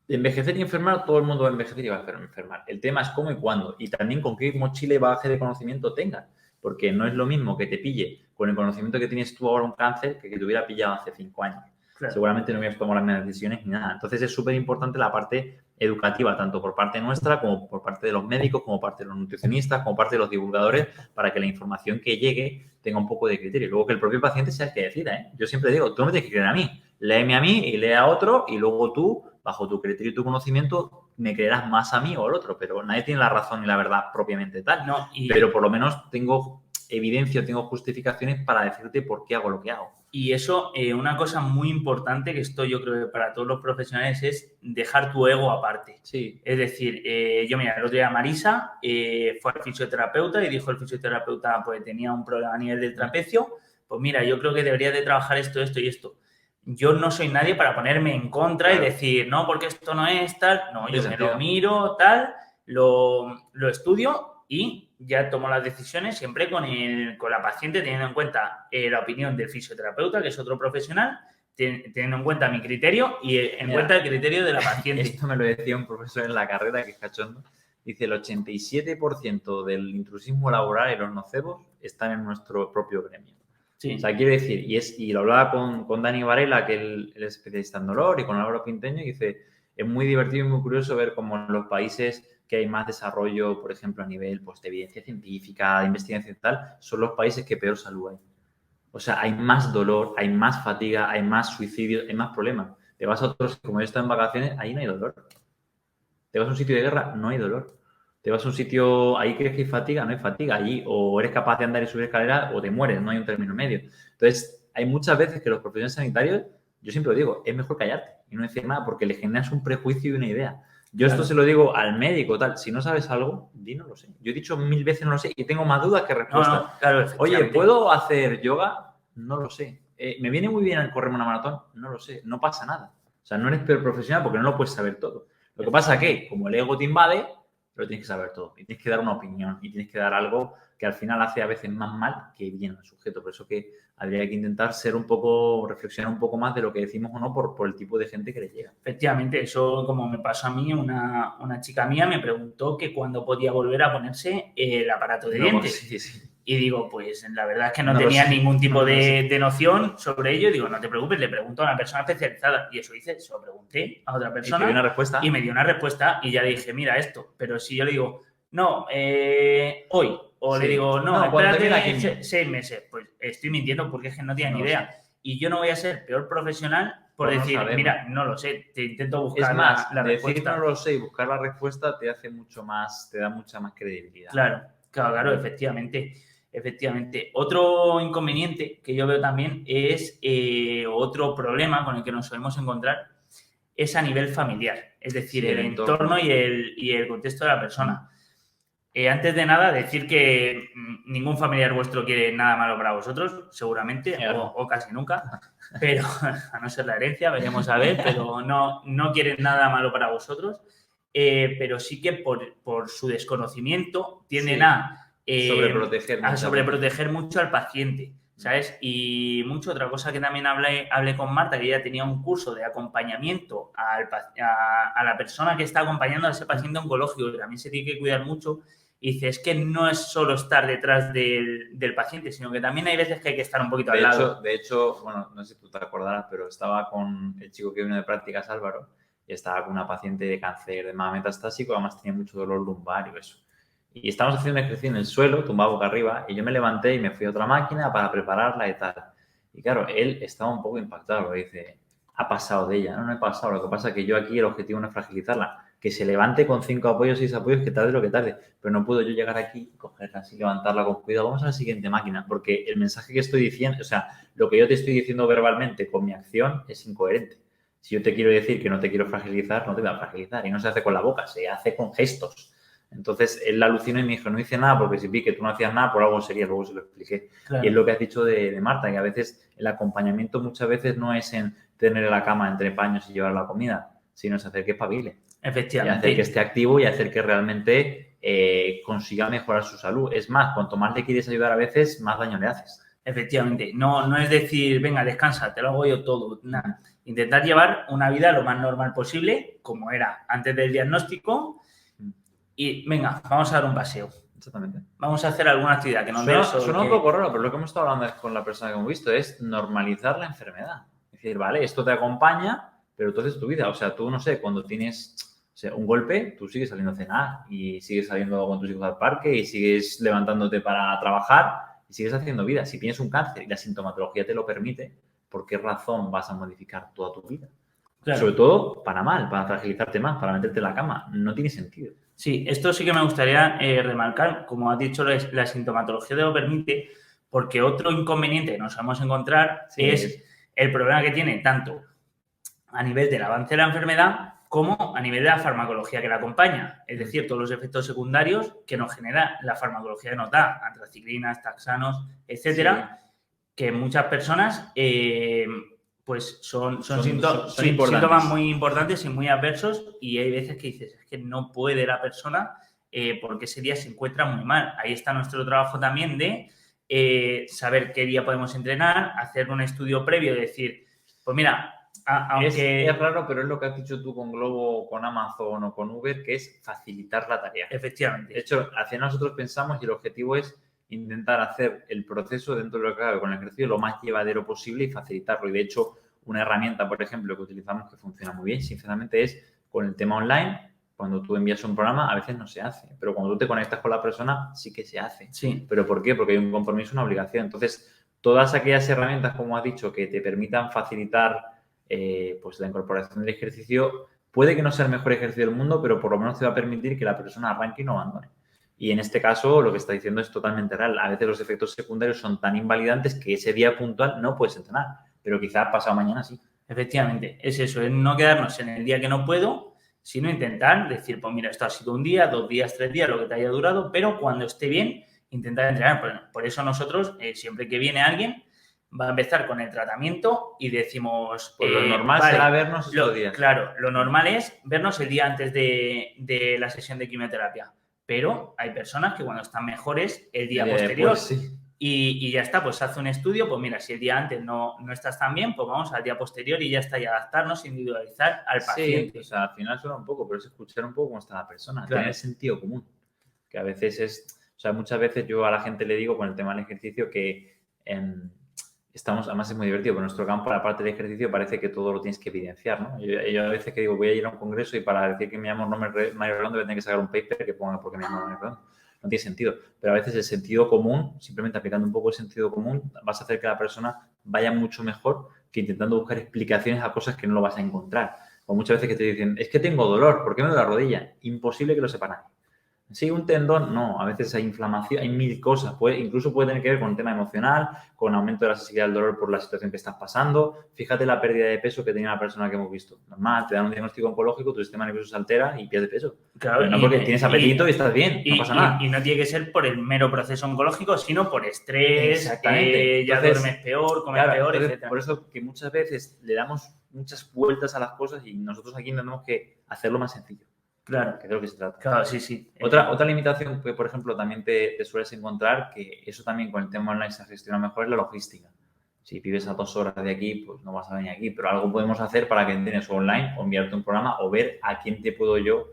envejecer y enfermar, todo el mundo va a envejecer y va a enfermar. El tema es cómo y cuándo, y también con qué mochila y bagaje de conocimiento tengas. Porque no es lo mismo que te pille con el conocimiento que tienes tú ahora un cáncer que te hubiera pillado hace 5 años. Claro. Seguramente no hubieras tomado las mismas decisiones ni nada. Entonces es súper importante la parte educativa, tanto por parte nuestra como por parte de los médicos, como parte de los nutricionistas, como parte de los divulgadores, para que la información que llegue tenga un poco de criterio. Y luego que el propio paciente sea el que decida, ¿eh? Yo siempre digo, tú no me tienes que creer a mí. Léeme a mí y lee a otro, y luego tú, bajo tu criterio y tu conocimiento, me creerás más a mí o al otro, pero nadie tiene la razón ni la verdad propiamente tal. No, pero por lo menos tengo evidencia, tengo justificaciones para decirte por qué hago lo que hago. Y eso, una cosa muy importante, que esto yo creo que para todos los profesionales, es dejar tu ego aparte. Sí. Es decir, yo mira, el otro día Marisa fue al fisioterapeuta y dijo el fisioterapeuta, pues tenía un problema a nivel del trapecio, pues mira, yo creo que deberías de trabajar esto, esto y esto. Yo no soy nadie para ponerme en contra y decir, no, porque esto no es tal. No, yo me lo miro, tal, lo estudio y ya tomo las decisiones siempre con la paciente, teniendo en cuenta la opinión del fisioterapeuta, que es otro profesional, teniendo en cuenta mi criterio y en cuenta el criterio de la paciente. Esto me lo decía un profesor en la carrera, que es cachondo. Dice, el 87% del intrusismo laboral y los nocebos están en nuestro propio gremio. Sí. O sea, quiero decir, y lo hablaba con Dani Varela, que él es especialista en dolor, y con Álvaro Pinteño, y dice, es muy divertido y muy curioso ver cómo en los países que hay más desarrollo, por ejemplo, a nivel pues, de evidencia científica, de investigación y tal, son los países que peor salud hay. O sea, hay más dolor, hay más fatiga, hay más suicidios, hay más problemas. Te vas a otros, como yo estoy en vacaciones, ahí no hay dolor. Te vas a un sitio de guerra, no hay dolor. Te vas a un sitio, ahí crees que hay fatiga, no hay fatiga. Allí o eres capaz de andar y subir escaleras o te mueres, no hay un término medio. Entonces, hay muchas veces que los profesionales sanitarios, yo siempre lo digo, es mejor callarte y no decir nada porque le generas un prejuicio y una idea. Yo esto se lo digo al médico, tal. Si no sabes algo, di no lo sé. Yo he dicho 1000 veces no lo sé y tengo más dudas que respuestas. No, claro, oye, ¿puedo hacer yoga? No lo sé. ¿Me viene muy bien correrme una maratón? No lo sé. No pasa nada. O sea, no eres peor profesional porque no lo puedes saber todo. Lo que pasa es que, como el ego te invade, lo tienes que saber todo. Y tienes que dar una opinión y tienes que dar algo que al final hace a veces más mal que bien al sujeto. Por eso que habría que intentar ser un poco, reflexionar un poco más de lo que decimos o no por el tipo de gente que le llega. Efectivamente, eso como me pasó a mí, una chica mía me preguntó que cuándo podía volver a ponerse el aparato de dientes. Sí. Y digo, pues la verdad es que no tenía ningún tipo de noción sobre ello. Digo, no te preocupes, le pregunto a una persona especializada. Y eso hice, se lo pregunté a otra persona. ¿Y te dio una respuesta? Y me dio una respuesta y ya le dije, mira esto. Pero si yo le digo, no, hoy. O le digo, no, espérate 6 meses. Pues estoy mintiendo porque es que no tiene ni idea. Y yo no voy a ser peor profesional por decir, mira, no lo sé, te intento buscar la respuesta. Decir no lo sé y buscar la respuesta te hace mucho más, te da mucha más credibilidad. Claro, efectivamente. Otro inconveniente que yo veo también es otro problema con el que nos solemos encontrar es a nivel familiar, es decir, el entorno y el contexto de la persona. Antes de nada, decir que ningún familiar vuestro quiere nada malo para vosotros, seguramente, o casi nunca, pero a no ser la herencia, veremos a ver, pero no quieren nada malo para vosotros, pero sí que por su desconocimiento tienden a sobreproteger mucho al paciente, ¿sabes? Y otra cosa que también hablé con Marta, que ella tenía un curso de acompañamiento a la persona que está acompañando a ese paciente oncológico, que también se tiene que cuidar mucho. Y dice, es que no es solo estar detrás del paciente, sino que también hay veces que hay que estar un poquito al lado. De hecho, bueno, no sé si tú te acordarás, pero estaba con el chico que vino de prácticas, Álvaro, y estaba con una paciente de cáncer de mama metastásico, además tenía mucho dolor lumbar y eso. Y estábamos haciendo un ejercicio en el suelo, tumbado boca arriba, y yo me levanté y me fui a otra máquina para prepararla y tal. Y claro, él estaba un poco impactado, lo dice, ha pasado de ella. No he pasado, lo que pasa es que yo aquí el objetivo no es fragilizarla. Que se levante con 5 apoyos, 6 apoyos, que tarde lo que tarde. Pero no puedo yo llegar aquí, cogerla así, levantarla con cuidado. Vamos a la siguiente máquina, porque el mensaje que estoy diciendo, o sea, lo que yo te estoy diciendo verbalmente con mi acción es incoherente. Si yo te quiero decir que no te quiero fragilizar, no te voy a fragilizar. Y no se hace con la boca, se hace con gestos. Entonces, él la alucinó y me dijo, no hice nada porque si vi que tú no hacías nada, por algo sería, luego se lo expliqué. Claro. Y es lo que has dicho de Marta, que a veces el acompañamiento muchas veces no es en tener en la cama entre paños y llevar la comida, sino es hacer que espabile. Efectivamente. Y hacer que esté activo y hacer que realmente consiga mejorar su salud. Es más, cuanto más le quieres ayudar a veces, más daño le haces. Efectivamente. No es decir, venga, descansa, te lo hago yo todo. Nada. Intentar llevar una vida lo más normal posible, como era antes del diagnóstico, y venga, vamos a dar un paseo. Exactamente. Vamos a hacer alguna actividad que nos suena un poco raro, pero lo que hemos estado hablando con la persona que hemos visto es normalizar la enfermedad. Es decir, vale, esto te acompaña, pero entonces tu vida, o sea, tú, no sé, cuando tienes un golpe, tú sigues saliendo a cenar y sigues saliendo con tus hijos al parque y sigues levantándote para trabajar y sigues haciendo vida. Si tienes un cáncer y la sintomatología te lo permite, ¿por qué razón vas a modificar toda tu vida? Claro. Sobre todo para mal, para fragilizarte más, para meterte en la cama. No tiene sentido. Sí, esto sí que me gustaría remarcar, como has dicho, la sintomatología te lo permite, porque otro inconveniente que nos vamos a encontrar es el problema que tiene tanto a nivel del avance de la enfermedad como a nivel de la farmacología que la acompaña. Es decir, todos los efectos secundarios que nos genera la farmacología que nos da, antraciclinas, taxanos, etcétera, que muchas personas pues son síntomas muy importantes y muy adversos, y hay veces que dices, es que no puede la persona porque ese día se encuentra muy mal. Ahí está nuestro trabajo también de saber qué día podemos entrenar, hacer un estudio previo, decir, Pues mira, aunque... Es raro, pero es lo que has dicho tú con Globo, con Amazon o con Uber, que es facilitar la tarea. Efectivamente. De hecho, hacia nosotros pensamos y el objetivo es intentar hacer el proceso dentro de lo que cabe con el ejercicio lo más llevadero posible y facilitarlo. Y de hecho, una herramienta, por ejemplo, que utilizamos que funciona muy bien, sinceramente, es con el tema online. Cuando tú envías un programa, a veces no se hace. Pero cuando tú te conectas con la persona, sí que se hace. Sí. ¿Pero por qué? Porque hay un compromiso, una obligación. Entonces, todas aquellas herramientas, como has dicho, que te permitan facilitar pues la incorporación del ejercicio, puede que no sea el mejor ejercicio del mundo, pero por lo menos te va a permitir que la persona arranque y no abandone. Y en este caso, lo que está diciendo es totalmente real. A veces los efectos secundarios son tan invalidantes que ese día puntual no puedes entrenar, pero quizás pasado mañana sí. Efectivamente, es eso, es no quedarnos en el día que no puedo, sino intentar decir, pues mira, esto ha sido un día, 2 días, 3 días, lo que te haya durado, pero cuando esté bien, intentar entrenar. Por eso nosotros, siempre que viene alguien, va a empezar con el tratamiento y decimos... Pues lo normal vale, será vernos estos días. Claro, lo normal es vernos el día antes de la sesión de quimioterapia, pero hay personas que cuando están mejores, el día posterior... Pues sí. Y ya está, pues hace un estudio, pues mira, si el día antes no estás tan bien, pues vamos al día posterior y ya está, y adaptarnos, individualizar al paciente. Sí, o sea, al final suena un poco, pero es escuchar un poco cómo está la persona, Claro. tener sentido común, que a veces es, o sea, muchas veces yo a la gente le digo con el tema del ejercicio que estamos, además es muy divertido, pero en nuestro campo la parte del ejercicio parece que todo lo tienes que evidenciar, ¿no? Yo a veces que digo, voy a ir a un congreso y para decir que me llamo Mario Redondo voy a tener que sacar un paper que ponga porque me llamo Mario Redondo. No tiene sentido, pero a veces el sentido común, simplemente aplicando un poco el sentido común, vas a hacer que la persona vaya mucho mejor que intentando buscar explicaciones a cosas que no lo vas a encontrar. O muchas veces que te dicen, es que tengo dolor, ¿por qué me duele la rodilla? Imposible que lo sepa nadie. Sí, un tendón, no, a veces hay inflamación, hay mil cosas, incluso puede tener que ver con un tema emocional, con aumento de la sensibilidad del dolor por la situación que estás pasando. Fíjate la pérdida de peso que tenía la persona que hemos visto. Normal, te dan un diagnóstico oncológico, tu sistema nervioso se altera y pierdes peso. Claro, pero no porque tienes apetito y estás bien, no pasa nada. Y no tiene que ser por el mero proceso oncológico, sino por estrés, exactamente. Ya Entonces, duermes peor, comes peor, etc. Por eso que muchas veces le damos muchas vueltas a las cosas y nosotros aquí tenemos que hacerlo más sencillo. Claro. Que es de lo que se trata. Claro, sí. Otra limitación que, por ejemplo, también te sueles encontrar, que eso también con el tema online se gestiona mejor, es la logística. Si vives a 2 horas de aquí, pues no vas a venir aquí, pero algo podemos hacer para que tienes online o enviarte un programa o ver a quién te puedo yo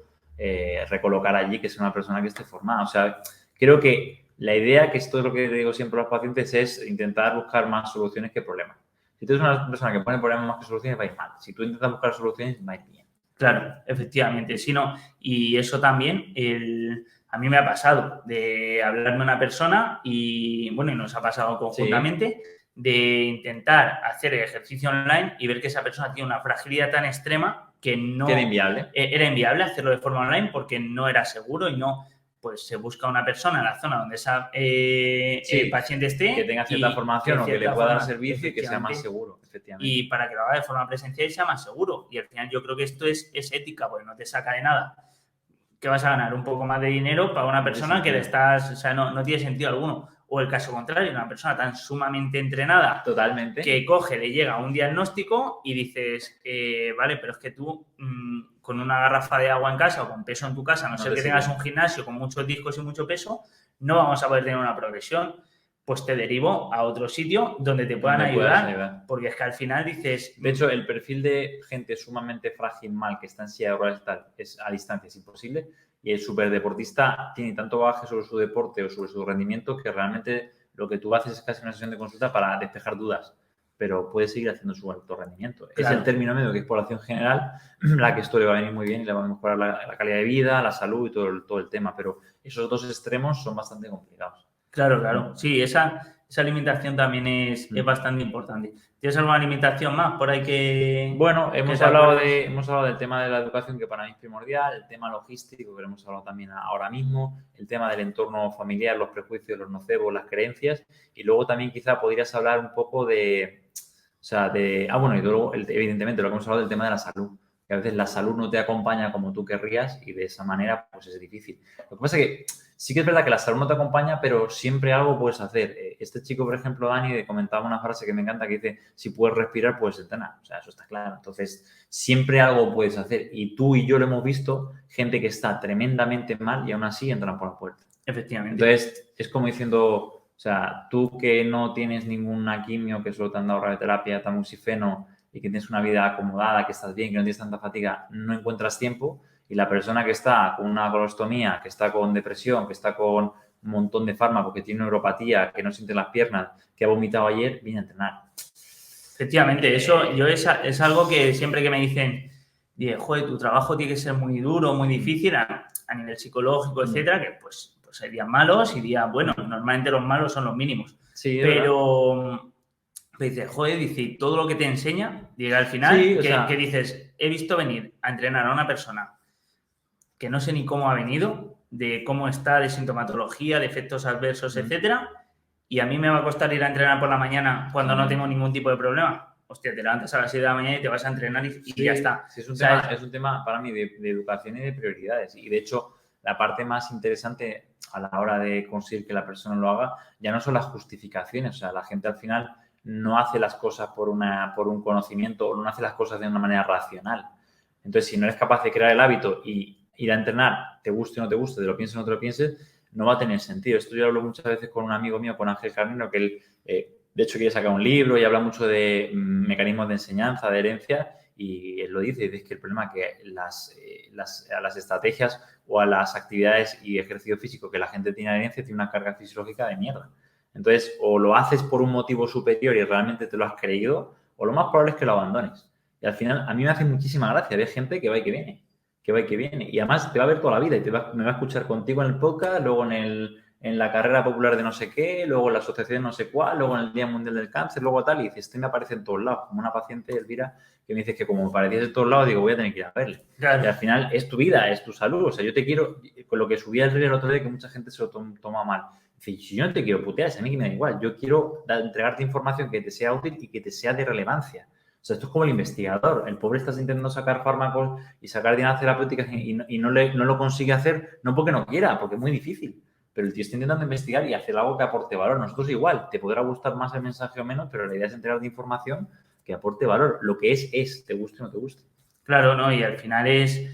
recolocar allí, que sea una persona que esté formada. O sea, creo que la idea, que esto es lo que digo siempre a los pacientes, es intentar buscar más soluciones que problemas. Si tú eres una persona que pone problemas más que soluciones, va a ir mal. Si tú intentas buscar soluciones, va a ir bien. Claro, efectivamente, sí, no. Y eso también, a mí me ha pasado de hablarme a una persona y, bueno, y nos ha pasado conjuntamente, de intentar hacer el ejercicio online y ver que esa persona tiene una fragilidad tan extrema que no... Era inviable. Era inviable hacerlo de forma online porque no era seguro y no... Pues se busca una persona en la zona donde esa paciente esté. Que tenga cierta formación o que le pueda dar servicio y que sea más seguro, efectivamente. Y para que lo haga de forma presencial y sea más seguro. Y al final yo creo que esto es ética, porque no te saca de nada. Que vas a ganar un poco más de dinero para una persona que le estás... O sea, no tiene sentido alguno. O el caso contrario, una persona tan sumamente entrenada. Totalmente. Que coge, le llega un diagnóstico y dices, vale, pero es que tú... con una garrafa de agua en casa o con peso en tu casa, a no ser que tengas un gimnasio con muchos discos y mucho peso, no vamos a poder tener una progresión. Pues te derivo a otro sitio donde te puedan ayudar, porque es que al final dices... De hecho, el perfil de gente sumamente frágil, mal, que está en silla de ruedas es a distancia, es imposible, y el superdeportista tiene tanto bagaje sobre su deporte o sobre su rendimiento que realmente lo que tú haces es casi una sesión de consulta para despejar dudas, pero puede seguir haciendo su alto rendimiento. Claro. Es el término medio, que es población general, la que esto le va a venir muy bien y le va a mejorar la calidad de vida, la salud y todo el tema, pero esos dos extremos son bastante complicados. Claro. Sí, esa alimentación también es bastante importante. ¿Tienes alguna alimentación más por ahí que...? Bueno, hemos hablado del tema de la educación, que para mí es primordial, el tema logístico, que lo hemos hablado también ahora mismo, el tema del entorno familiar, los prejuicios, los nocebos, las creencias, y luego también quizá podrías hablar un poco y luego, evidentemente, lo que hemos hablado del tema de la salud, que a veces la salud no te acompaña como tú querrías y de esa manera pues es difícil. Lo que pasa es que sí que es verdad que la salud no te acompaña, pero siempre algo puedes hacer. Este chico, por ejemplo, Dani, comentaba una frase que me encanta que dice, si puedes respirar, puedes entrenar. O sea, eso está claro. Entonces, siempre algo puedes hacer. Y tú y yo lo hemos visto, gente que está tremendamente mal y aún así entran por la puerta. Efectivamente. Entonces, es como diciendo, o sea, tú que no tienes ninguna quimio, que solo te han dado radioterapia, tamoxifeno, y que tienes una vida acomodada, que estás bien, que no tienes tanta fatiga, no encuentras tiempo. Y la persona que está con una colostomía, que está con depresión, que está con un montón de fármacos, que tiene neuropatía, que no siente las piernas, que ha vomitado ayer, viene a entrenar. Efectivamente, eso yo es algo que siempre que me dicen, joder, tu trabajo tiene que ser muy duro, muy difícil a nivel psicológico, etcétera, que pues hay días malos y días buenos. Normalmente los malos son los mínimos. Sí, pero me dice, joder, dice, y todo lo que te enseña, llega al final, Sí, que dices, he visto venir a entrenar a una persona que no sé ni cómo ha venido, de cómo está, de sintomatología, de efectos adversos, etcétera, y a mí me va a costar ir a entrenar por la mañana cuando no tengo ningún tipo de problema. Hostia, te levantas a las 6 de la mañana y te vas a entrenar y ya está. Sí, es un tema para mí de educación y de prioridades. Y de hecho, la parte más interesante a la hora de conseguir que la persona lo haga ya no son las justificaciones. O sea, la gente al final no hace las cosas por un conocimiento o no hace las cosas de una manera racional. Entonces, si no eres capaz de crear el hábito y ir a entrenar, te guste o no te guste, te lo pienses o no te lo pienses, no va a tener sentido. Esto yo hablo muchas veces con un amigo mío, con Ángel Carnero, que él, de hecho, quiere sacar un libro y habla mucho de mecanismos de enseñanza, de herencia, y él lo dice, es que el problema es que a las estrategias o a las actividades y ejercicio físico que la gente tiene de herencia tiene una carga fisiológica de mierda. Entonces, o lo haces por un motivo superior y realmente te lo has creído, o lo más probable es que lo abandones. Y al final, a mí me hace muchísima gracia ver gente que va y que viene. Que va y que viene. Y además te va a ver toda la vida y me va a escuchar contigo en el podcast, luego en la carrera popular de no sé qué, luego en la asociación de no sé cuál, luego en el Día Mundial del Cáncer, luego tal, y dices, este me aparece en todos lados. Como una paciente, Elvira, que me dice que como me aparecías en todos lados, digo, voy a tener que ir a verle. Claro. Y al final es tu vida, es tu salud. O sea, yo te quiero, con lo que subí al río el otro día, que mucha gente se lo toma mal. Dice, si yo no te quiero putear, a mí que me da igual. Yo quiero entregarte información que te sea útil y que te sea de relevancia. O sea, esto es como el investigador. El pobre está intentando sacar fármacos y sacar dianas terapéuticas y no lo consigue hacer, no porque no quiera, porque es muy difícil. Pero el tío está intentando investigar y hacer algo que aporte valor. Nosotros igual, te podrá gustar más el mensaje o menos, pero la idea es entregar de información que aporte valor. Lo que es, te guste o no te guste. Claro, ¿no? Y al final es,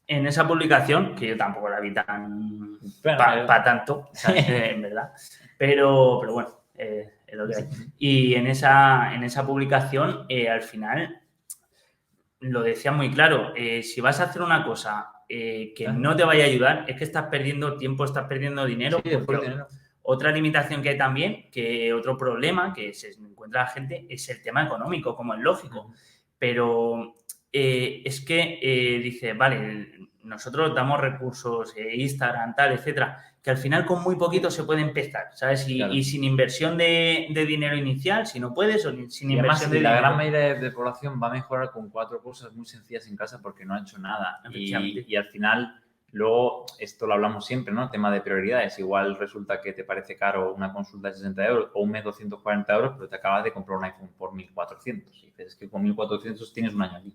en esa publicación, que yo tampoco la vi tan para tanto, ¿sabes? En verdad. Pero bueno, es lo que hay. Y en esa publicación, al final, lo decía muy claro, si vas a hacer una cosa que no te vaya a ayudar, es que estás perdiendo tiempo, estás perdiendo dinero. Sí, dinero. Otra limitación que hay también, que otro problema que se encuentra la gente, es el tema económico, como es lógico. Pero es que dice, vale, nosotros damos recursos, Instagram, tal, etcétera, que al final con muy poquito se puede empezar, ¿sabes? Y sin inversión de dinero inicial, si no puedes, o sin y inversión además, de la dinero. gran mayoría de población va a mejorar con 4 cosas muy sencillas en casa porque no ha hecho nada. Y al final, luego, esto lo hablamos siempre, ¿no? Tema de prioridades. Igual resulta que te parece caro una consulta de 60 euros o un mes 240 euros, pero te acabas de comprar un iPhone por 1.400. Y dices, es que con 1.400 tienes un año allí.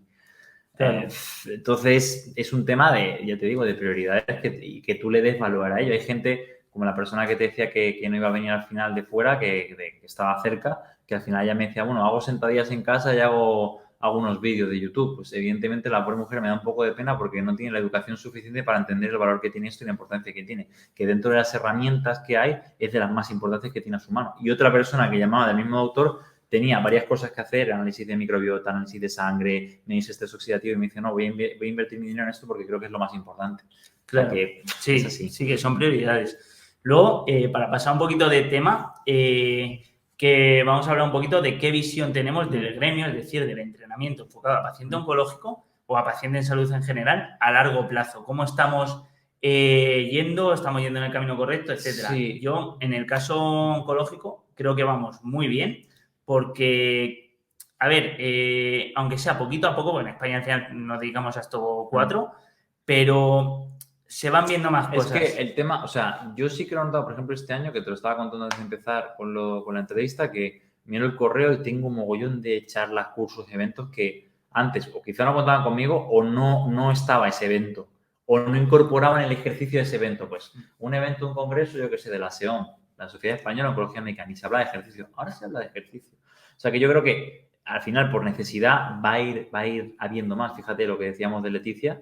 Claro. Entonces, es un tema de, ya te digo, de prioridades y que tú le des valor a ello. Hay gente, como la persona que te decía que no iba a venir al final de fuera, que estaba cerca, que al final ya me decía, bueno, hago sentadillas en casa y hago unos vídeos de YouTube. Pues evidentemente la pobre mujer me da un poco de pena porque no tiene la educación suficiente para entender el valor que tiene esto y la importancia que tiene. Que dentro de las herramientas que hay es de las más importantes que tiene a su mano. Y otra persona que llamaba del mismo autor tenía varias cosas que hacer, análisis de microbiota, análisis de sangre, análisis estrés oxidativo, y me dice, no, voy a invertir mi dinero en esto porque creo que es lo más importante. Claro, que sí, es así. Sí, que son prioridades. Luego, para pasar un poquito de tema, que vamos a hablar un poquito de qué visión tenemos del gremio, es decir, del entrenamiento enfocado a paciente oncológico o a paciente en salud en general a largo plazo. ¿Cómo estamos estamos yendo en el camino correcto, etcétera? Sí. Yo, en el caso oncológico, creo que vamos muy bien porque, a ver, aunque sea poquito a poco, porque en España al final nos dedicamos a esto 4, pero se van viendo más cosas. Es que el tema, o sea, yo sí que lo he notado, por ejemplo, este año, que te lo estaba contando antes de empezar con la entrevista, que miro el correo y tengo un mogollón de charlas, cursos, eventos que antes o quizá no contaban conmigo o no estaba ese evento o no incorporaban el ejercicio de ese evento. Pues un evento, un congreso, yo que sé, de la SEOM, la Sociedad Española de Oncología Médica, ni se habla de ejercicio. Ahora se habla de ejercicio. O sea, que yo creo que al final, por necesidad, va a ir habiendo más. Fíjate lo que decíamos de Leticia.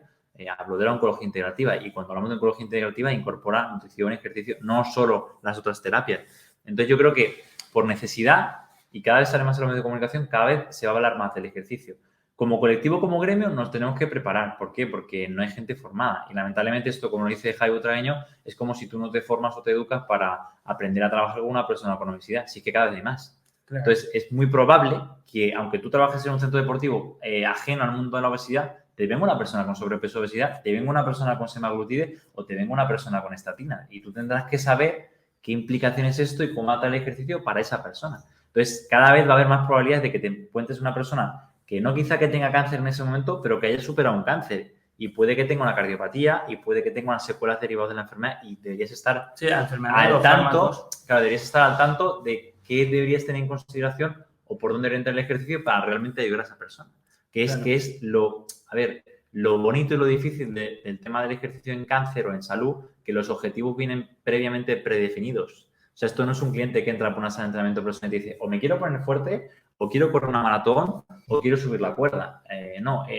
Hablo de la oncología integrativa y cuando hablamos de oncología integrativa incorpora nutrición, ejercicio, no solo las otras terapias. Entonces yo creo que por necesidad y cada vez sale más en los medios de comunicación, cada vez se va a hablar más del ejercicio. Como colectivo, como gremio, nos tenemos que preparar. ¿Por qué? Porque no hay gente formada. Y lamentablemente esto, como lo dice Jaime Traeño, es como si tú no te formas o te educas para aprender a trabajar con una persona con obesidad. Sí que cada vez hay más. Claro. Entonces, es muy probable que, aunque tú trabajes en un centro deportivo ajeno al mundo de la obesidad, te venga una persona con sobrepeso o obesidad, te venga una persona con semaglutide o te venga una persona con estatina. Y tú tendrás que saber qué implicación es esto y cómo adaptar el ejercicio para esa persona. Entonces, cada vez va a haber más probabilidades de que te encuentres una persona que no quizá que tenga cáncer en ese momento, pero que haya superado un cáncer. Y puede que tenga una cardiopatía y puede que tenga unas secuelas derivadas de la enfermedad y deberías estar al tanto, claro, deberías estar al tanto de qué deberías tener en consideración o por dónde orientar el ejercicio para realmente ayudar a esa persona. Que es lo bonito y lo difícil del tema del ejercicio en cáncer o en salud, que los objetivos vienen previamente predefinidos. O sea, esto no es un cliente que entra por una sala de entrenamiento personal y te dice, o me quiero poner fuerte, o quiero correr una maratón, o quiero subir la cuerda.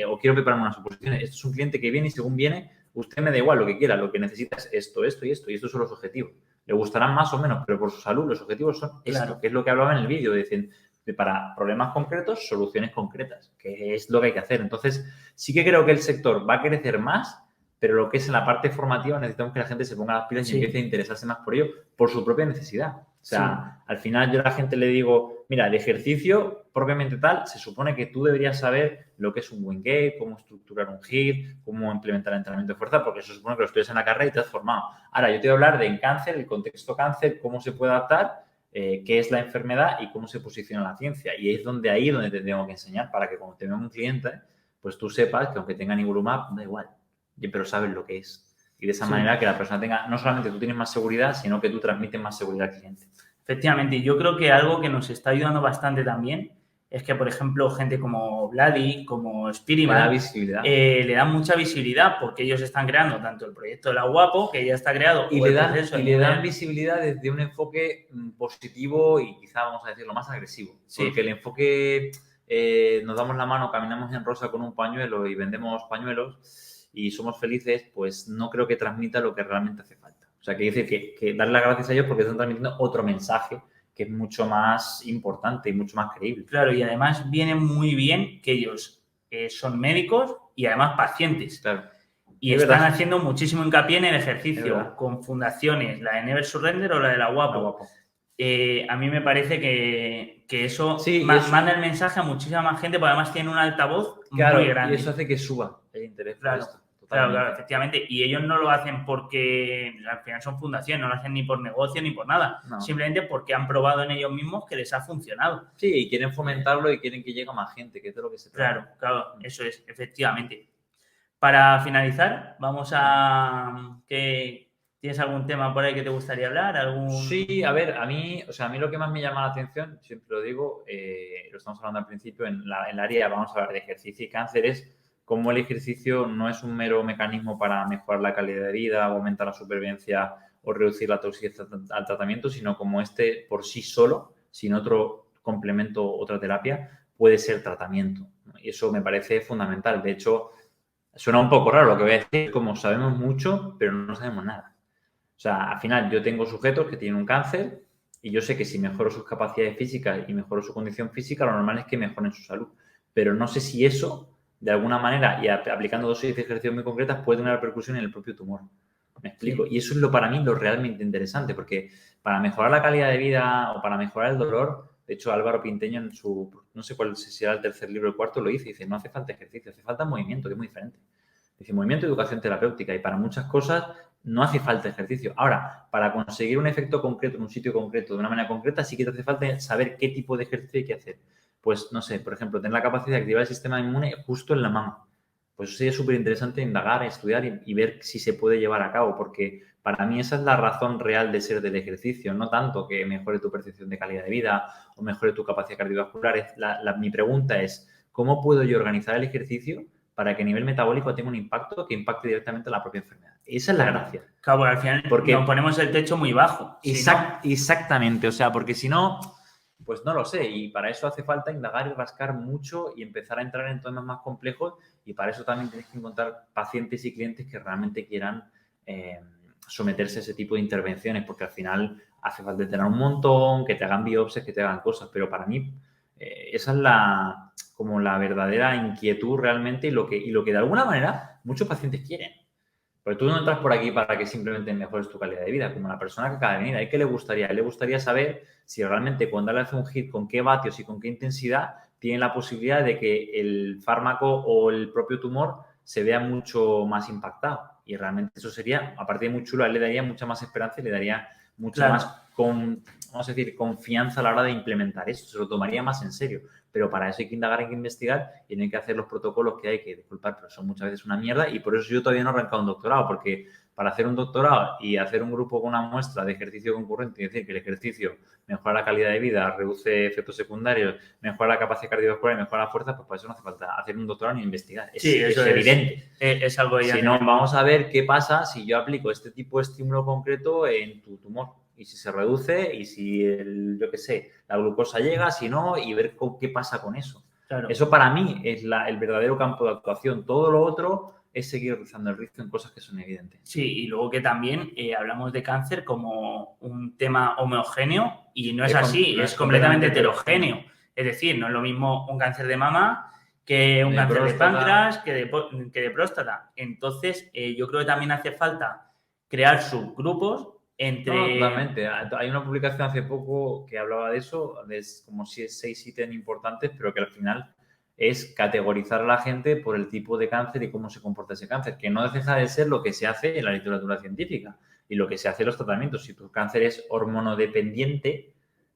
O quiero prepararme unas oposiciones. Esto es un cliente que viene y según viene, usted me da igual lo que quiera, lo que necesita es esto, esto y esto. Y estos son los objetivos. Le gustarán más o menos, pero por su salud los objetivos son esto, que es lo que hablaba en el vídeo. Dicen, para problemas concretos, soluciones concretas, que es lo que hay que hacer. Entonces, sí que creo que el sector va a crecer más, pero lo que es en la parte formativa necesitamos que la gente se ponga las pilas y empiece a interesarse más por ello, por su propia necesidad. O sea, al final yo a la gente le digo, mira, el ejercicio propiamente tal, se supone que tú deberías saber lo que es un Wingate, cómo estructurar un HIIT, cómo implementar el entrenamiento de fuerza, porque se supone que lo estudias en la carrera y te has formado. Ahora, yo te voy a hablar de en cáncer, el contexto cáncer, cómo se puede adaptar, qué es la enfermedad y cómo se posiciona la ciencia. Y es ahí donde te tengo que enseñar para que cuando te venga un cliente, pues tú sepas que aunque tenga nivolumab, da igual, pero sabes lo que es. Y de esa manera que la persona tenga, no solamente tú tienes más seguridad, sino que tú transmites más seguridad al cliente. Efectivamente, yo creo que algo que nos está ayudando bastante también es que, por ejemplo, gente como Vladi, como Spiriman, le dan mucha visibilidad porque ellos están creando tanto el proyecto de la Guapo, que ya está creado, y le dan visibilidad desde un enfoque positivo y quizá, vamos a decirlo, más agresivo. Porque el enfoque, nos damos la mano, caminamos en rosa con un pañuelo y vendemos pañuelos y somos felices, pues no creo que transmita lo que realmente hace falta. O sea, que dice que darle las gracias a ellos porque están transmitiendo otro mensaje que es mucho más importante y mucho más creíble. Claro, y además viene muy bien que ellos son médicos y además pacientes. Claro. Y están haciendo muchísimo hincapié en el ejercicio con fundaciones, la de Never Surrender o la de la Guapo. A mí me parece que eso manda el mensaje a muchísima más gente, porque además tiene un altavoz muy grande. Y eso hace que suba el interés por esto. Claro, efectivamente. Y ellos no lo hacen porque al final son fundaciones, no lo hacen ni por negocio ni por nada. No. Simplemente porque han probado en ellos mismos que les ha funcionado. Sí, y quieren fomentarlo y quieren que llegue a más gente, que es de lo que se trata. Claro, eso es, efectivamente. Para finalizar, vamos a... ¿Tienes algún tema por ahí que te gustaría hablar? Sí, a ver, a mí lo que más me llama la atención, siempre lo digo, lo estamos hablando al principio, en el área, vamos a hablar de ejercicio y cáncer, es cómo el ejercicio no es un mero mecanismo para mejorar la calidad de vida, aumentar la supervivencia o reducir la toxicidad al tratamiento, sino como por sí solo, sin otro complemento, otra terapia, puede ser tratamiento. Y eso me parece fundamental. De hecho, suena un poco raro lo que voy a decir, como sabemos mucho, pero no sabemos nada. O sea, al final yo tengo sujetos que tienen un cáncer y yo sé que si mejoro sus capacidades físicas y mejoro su condición física, lo normal es que mejoren su salud. Pero no sé si eso, de alguna manera, y aplicando dosis de ejercicios muy concretas, puede tener repercusión en el propio tumor. ¿Me explico? Sí. Y eso es para mí lo realmente interesante, porque para mejorar la calidad de vida o para mejorar el dolor, de hecho Álvaro Pinteño en su, no sé cuál será el tercer libro o el cuarto, lo dice, no hace falta ejercicio, hace falta movimiento, que es muy diferente. Dice, movimiento y educación terapéutica, y para muchas cosas no hace falta ejercicio. Ahora, para conseguir un efecto concreto en un sitio concreto, de una manera concreta, sí que te hace falta saber qué tipo de ejercicio hay que hacer. Pues, no sé, por ejemplo, tener la capacidad de activar el sistema inmune justo en la mama. Pues eso sería súper interesante indagar, estudiar y ver si se puede llevar a cabo, porque para mí esa es la razón real de ser del ejercicio, no tanto que mejore tu percepción de calidad de vida o mejore tu capacidad cardiovascular. Mi pregunta es, ¿cómo puedo yo organizar el ejercicio para que a nivel metabólico tenga un impacto que impacte directamente en la propia enfermedad? Esa es la gracia. Claro, al final nos ponemos el techo muy bajo. Exactamente, o sea, porque si no, pues no lo sé, y para eso hace falta indagar y rascar mucho y empezar a entrar en temas más complejos, y para eso también tienes que encontrar pacientes y clientes que realmente quieran someterse a ese tipo de intervenciones, porque al final hace falta tener un montón, que te hagan biopsias, que te hagan cosas, pero para mí esa es como la verdadera inquietud realmente y lo que de alguna manera muchos pacientes quieren. Porque tú no entras por aquí para que simplemente mejores tu calidad de vida, como la persona que acaba de venir. ¿A él qué le gustaría? A él le gustaría saber si realmente cuando le hace un hit, con qué vatios y con qué intensidad, tiene la posibilidad de que el fármaco o el propio tumor se vea mucho más impactado. Y realmente eso sería, aparte de muy chulo, a él le daría mucha más esperanza y le daría mucha más, vamos a decir, confianza a la hora de implementar eso. Se lo tomaría más en serio. Pero para eso hay que indagar, hay que investigar y hay que hacer los protocolos que hay que, disculpar, pero son muchas veces una mierda y por eso yo todavía no he arrancado un doctorado, porque para hacer un doctorado y hacer un grupo con una muestra de ejercicio concurrente y decir que el ejercicio mejora la calidad de vida, reduce efectos secundarios, mejora la capacidad cardiovascular y mejora la fuerza, pues para eso no hace falta hacer un doctorado ni investigar. Sí, es evidente. Es algo evidente. Si no, vamos a ver qué pasa si yo aplico este tipo de estímulo concreto en tu tumor. Y si se reduce y si, yo qué sé, la glucosa llega, si no, y ver qué pasa con eso. Claro. Eso para mí es el verdadero campo de actuación. Todo lo otro es seguir rizando el rizo en cosas que son evidentes. Sí, y luego que también hablamos de cáncer como un tema homogéneo y no es así, es completamente heterogéneo. Es decir, no es lo mismo un cáncer de mama que un cáncer de páncreas, que de próstata. Entonces, yo creo que también hace falta crear subgrupos entre... No, totalmente. Hay una publicación hace poco que hablaba de eso, de como si 6 ítems importantes, pero que al final es categorizar a la gente por el tipo de cáncer y cómo se comporta ese cáncer, que no deja de ser lo que se hace en la literatura científica y lo que se hace en los tratamientos. Si tu cáncer es hormonodependiente,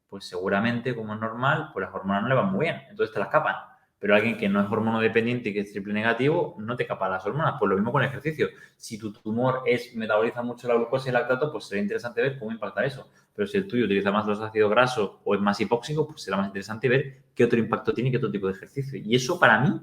pues seguramente, como es normal, pues las hormonas no le van muy bien, entonces te las capan. Pero alguien que no es hormonodependiente y que es triple negativo, no te capa las hormonas. Pues lo mismo con el ejercicio. Si tu tumor metaboliza mucho la glucosa y el lactato, pues será interesante ver cómo impacta eso. Pero si el tuyo utiliza más los ácidos grasos o es más hipóxico, pues será más interesante ver qué otro impacto tiene y qué otro tipo de ejercicio. Y eso para mí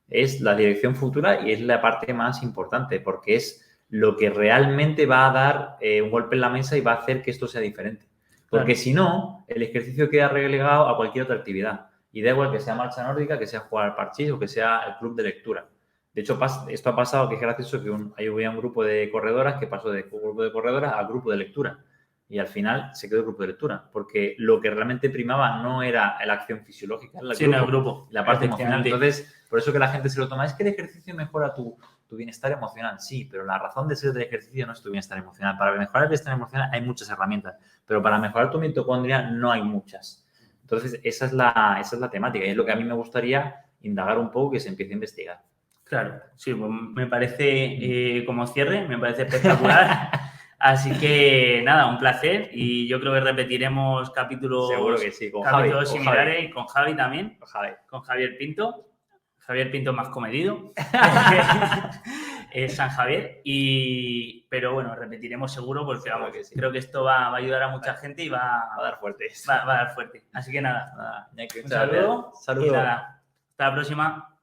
es la dirección futura y es la parte más importante, porque es lo que realmente va a dar un golpe en la mesa y va a hacer que esto sea diferente. Porque si no, el ejercicio queda relegado a cualquier otra actividad. Y da igual que sea marcha nórdica, que sea jugar al parchís o que sea el club de lectura. De hecho, esto ha pasado, que es gracioso, que había un grupo de corredoras que pasó de grupo de corredoras al grupo de lectura. Y al final se quedó el grupo de lectura. Porque lo que realmente primaba no era la acción fisiológica, era el grupo, la parte emocional. Entonces, por eso que la gente se lo toma. Es que el ejercicio mejora tu bienestar emocional. Sí, pero la razón de ser del ejercicio no es tu bienestar emocional. Para mejorar el bienestar emocional hay muchas herramientas. Pero para mejorar tu mitocondria no hay muchas. Entonces, esa es la temática y es lo que a mí me gustaría indagar un poco, que se empiece a investigar. Claro, sí, pues me parece como cierre, me parece espectacular. Así que nada, un placer y yo creo que repetiremos capítulos, seguro que sí, con capítulos Javi, similares y con Javi también, con Javier Pinto. Javier Pinto más comedido. Es San Javier. Pero bueno, repetiremos seguro porque vamos, que sí. Creo que esto va a ayudar a mucha gente y va a dar fuerte. Va a dar fuerte. Así que nada. Un saludo. Y nada, hasta la próxima.